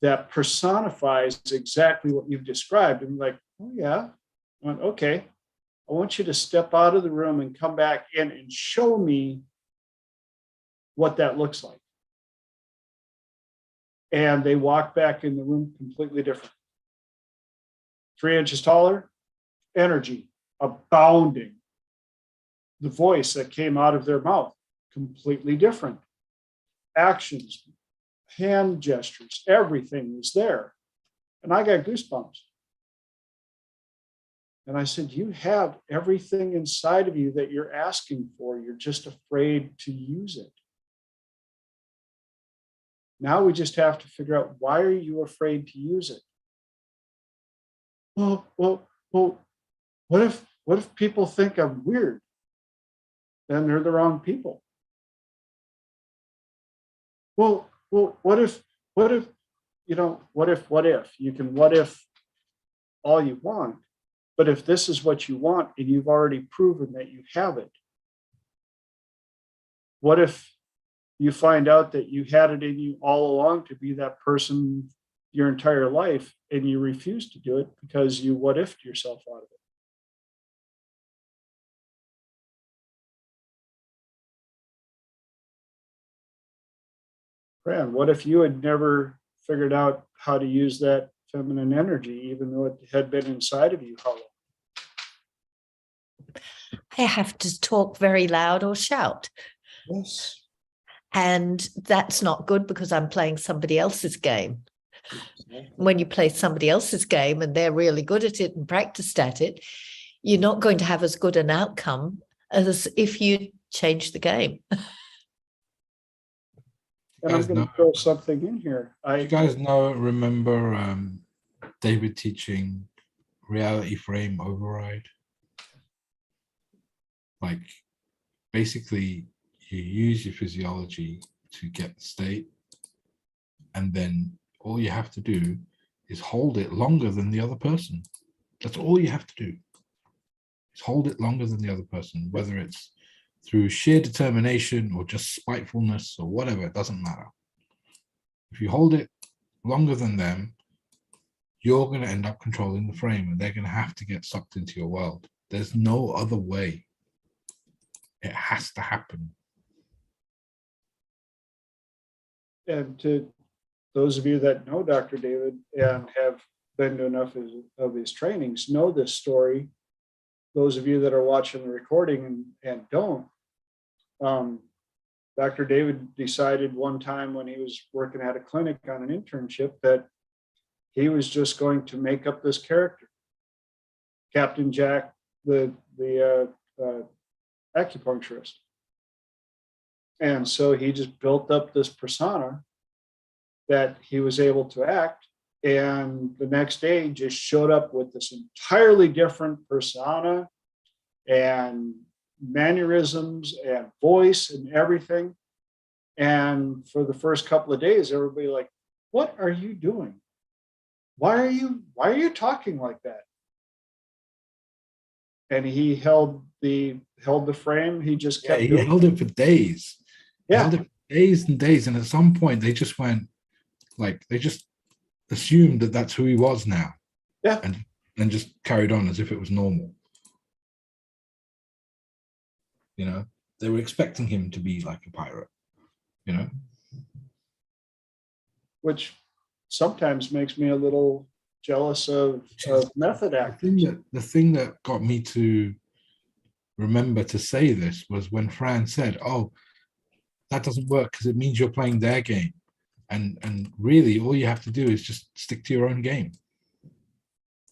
that personifies exactly what you've described? And like, oh yeah. I went, okay, I want you to step out of the room and come back in and show me what that looks like. And they walked back in the room completely different. 3 inches taller, energy abounding. The voice that came out of their mouth, completely different. Actions, hand gestures, everything was there. And I got goosebumps. And I said, you have everything inside of you that you're asking for. You're just afraid to use it. Now we just have to figure out, why are you afraid to use it? Well, what if people think I'm weird? Then they're the wrong people. Well, what if, what if you can what if all you want, but if this is what you want and you've already proven that you have it, what if you find out that you had it in you all along to be that person your entire life, and you refuse to do it because you what if'd yourself out of it? Fran, what if you had never figured out how to use that feminine energy, even though it had been inside of you how long? I have to talk very loud or shout. Yes. And that's not good because I'm playing somebody else's game. When you play somebody else's game and they're really good at it and practiced at it, you're not going to have as good an outcome as if you change the game. And I'm going to throw something in here. You guys remember David teaching reality frame override? Like, basically, you use your physiology to get the state, and then all you have to do is hold it longer than the other person. That's all you have to do. Is hold it longer than the other person, whether it's through sheer determination or just spitefulness or whatever, it doesn't matter. If you hold it longer than them, you're going to end up controlling the frame, and they're going to have to get sucked into your world. There's no other way. It has to happen. And to those of you that know Dr. David and have been to enough of his trainings, know this story. Those of you that are watching the recording and don't, Dr. David decided one time when he was working at a clinic on an internship that he was just going to make up this character, Captain Jack, the acupuncturist. And so he just built up this persona that he was able to act. And the next day just showed up with this entirely different persona and mannerisms and voice and everything. And for the first couple of days, everybody like, what are you doing? Why are you talking like that? And he held the frame. He just kept he held it for days. Yeah. He held it for days and days. And at some point they just went, like, they just assumed that that's who he was now. Yeah. And just carried on as if it was normal. You know, they were expecting him to be like a pirate, you know? Which sometimes makes me a little jealous of method actors. The thing that got me to remember to say this was when Fran said, oh, that doesn't work because it means you're playing their game. And really, all you have to do is just stick to your own game.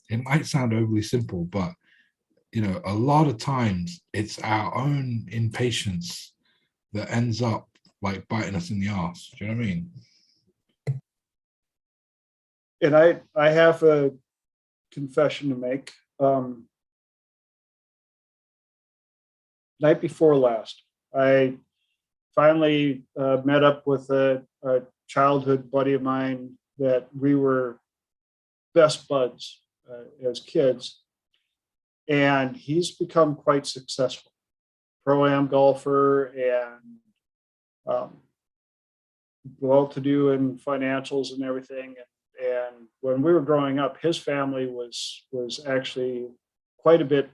It might sound overly simple, but you know, a lot of times it's our own impatience that ends up like biting us in the ass. Do you know what I mean? And I have a confession to make. Night before last, I finally met up with a childhood buddy of mine that we were best buds as kids. And he's become quite successful, pro-am golfer and well-to-do in financials and everything. And when we were growing up, his family was actually quite a bit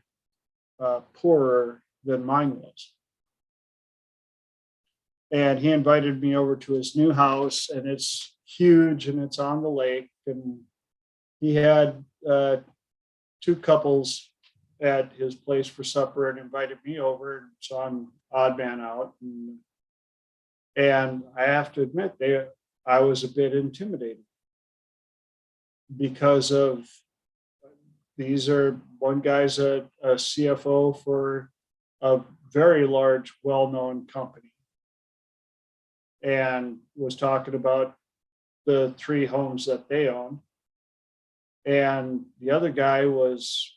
poorer than mine was. And he invited me over to his new house, and it's huge and it's on the lake. And he had two couples at his place for supper and invited me over. So I'm odd man out. And I have to admit, I was a bit intimidated because of one guy's a CFO for a very large, well-known company, and was talking about the 3 homes that they own. And the other guy was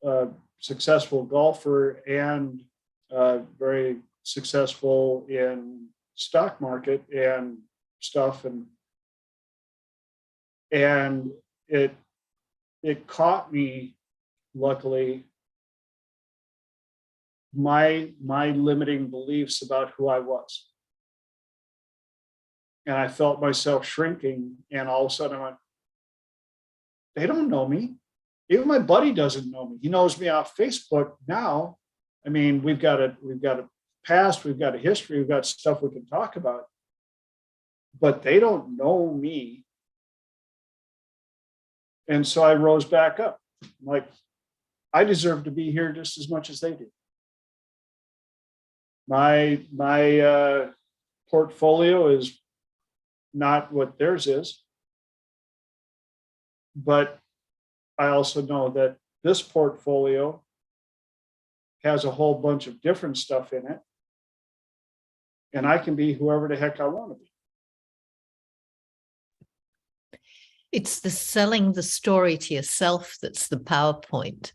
a successful golfer and very successful in stock market and stuff. And it caught me, luckily, my limiting beliefs about who I was. And I felt myself shrinking, and all of a sudden I went, they don't know me. Even my buddy doesn't know me. He knows me off Facebook now. I mean, we've got a past, we've got a history, we've got stuff we can talk about, but they don't know me. And so I rose back up. I'm like, I deserve to be here just as much as they do. My portfolio is not what theirs is, but I also know that this portfolio has a whole bunch of different stuff in it, and I can be whoever the heck I want to be. It's the selling the story to yourself that's the PowerPoint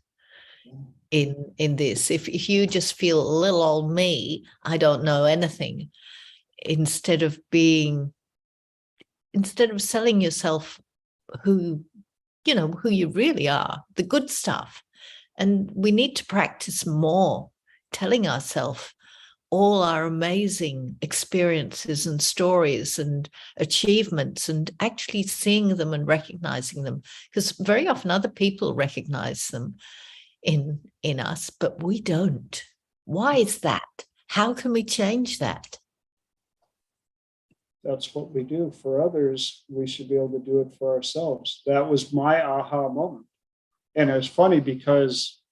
in this. If you just feel little old me, I don't know anything, instead of selling yourself who you really are, the good stuff. And we need to practice more telling ourselves all our amazing experiences and stories and achievements, and actually seeing them and recognizing them, because very often other people recognize them in us, but we don't. Why is that? How can we change that? That's what we do for others. We should be able to do it for ourselves. That was my aha moment. And it was funny because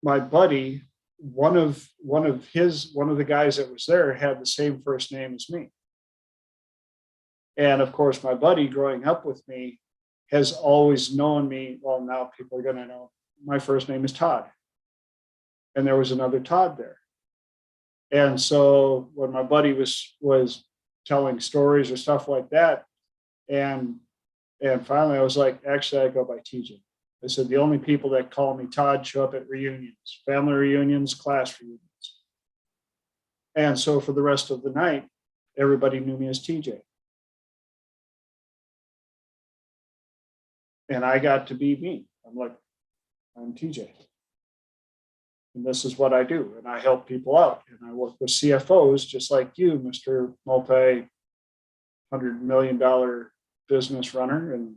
my buddy, one of the guys that was there had the same first name as me. And of course, my buddy growing up with me has always known me. Well, now people are going to know my first name is Todd. And there was another Todd there. And so when my buddy was telling stories or stuff like that, and finally I was like, actually, I go by TJ. I said, the only people that call me Todd show up at reunions, family reunions, class reunions. And so for the rest of the night, everybody knew me as TJ. And I got to be me. I'm like, I'm TJ. And this is what I do. And I help people out. And I work with CFOs just like you, Mr. Multi-$100 million business runner. And,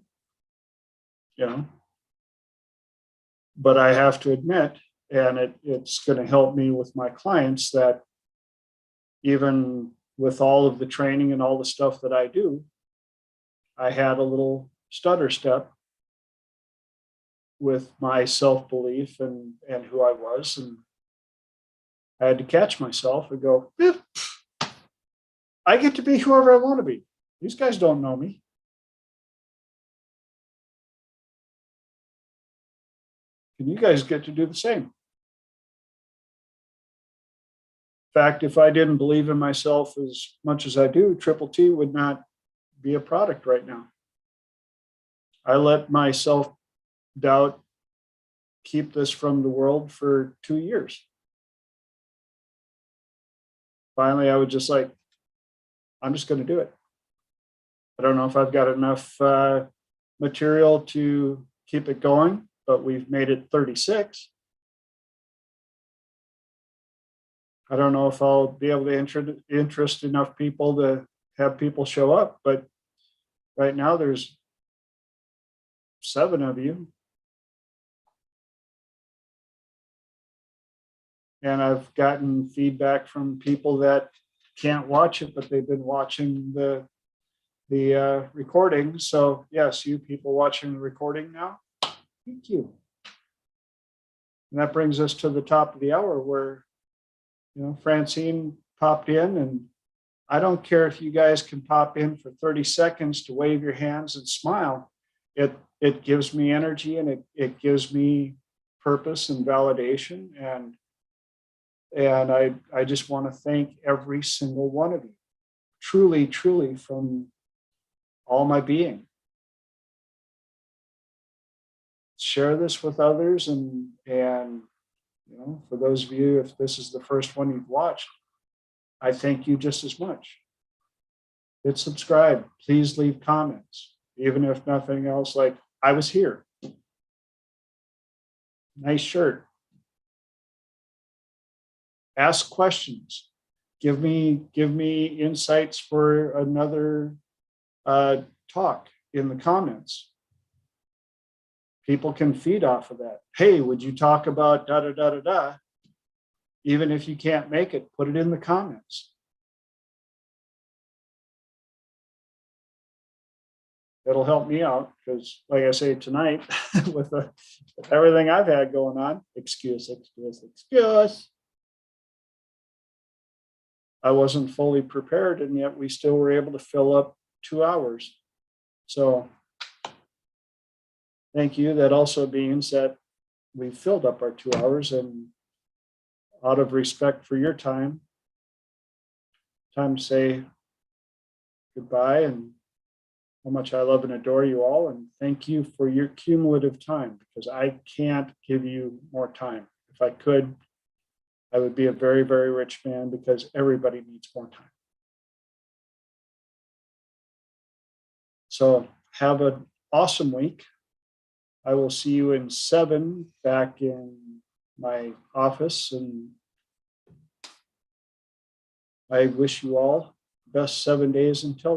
but I have to admit, and it's going to help me with my clients, that even with all of the training and all the stuff that I do, I had a little stutter step with my self-belief and who I was. And I had to catch myself and go, I get to be whoever I want to be. These guys don't know me. And you guys get to do the same. In fact, if I didn't believe in myself as much as I do, Triple T would not be a product right now. I let my self-doubt keep this from the world for 2 years. Finally, I was just like, I'm just going to do it. I don't know if I've got enough material to keep it going, but we've made it 36. I don't know if I'll be able to interest enough people to have people show up, but right now there's 7 of you. And I've gotten feedback from people that can't watch it, but they've been watching the recording. So yes, you people watching the recording now, thank you. And that brings us to the top of the hour where, Francine popped in, and I don't care if you guys can pop in for 30 seconds to wave your hands and smile. It gives me energy, and it gives me purpose and validation. And I just want to thank every single one of you, truly, truly, from all my being. Share this with others, and for those of you, if this is the first one you've watched, I thank you just as much. Hit subscribe. Please leave comments, even if nothing else. Like, I was here. Nice shirt. Ask questions. Give me insights for another talk in the comments. People can feed off of that. Hey, would you talk about da da da da da? Even if you can't make it, put it in the comments. it'll help me out because, like I say tonight, with everything I've had going on, excuse. I wasn't fully prepared, and yet we still were able to fill up 2 hours. So thank you. That also means that we filled up our 2 hours, and out of respect for your time to say goodbye and how much I love and adore you all. And thank you for your cumulative time, because I can't give you more time. If I could, I would be a very, very rich man, because everybody needs more time. So have an awesome week. I will see you in 7 back in my office, and I wish you all the best 7 days until then.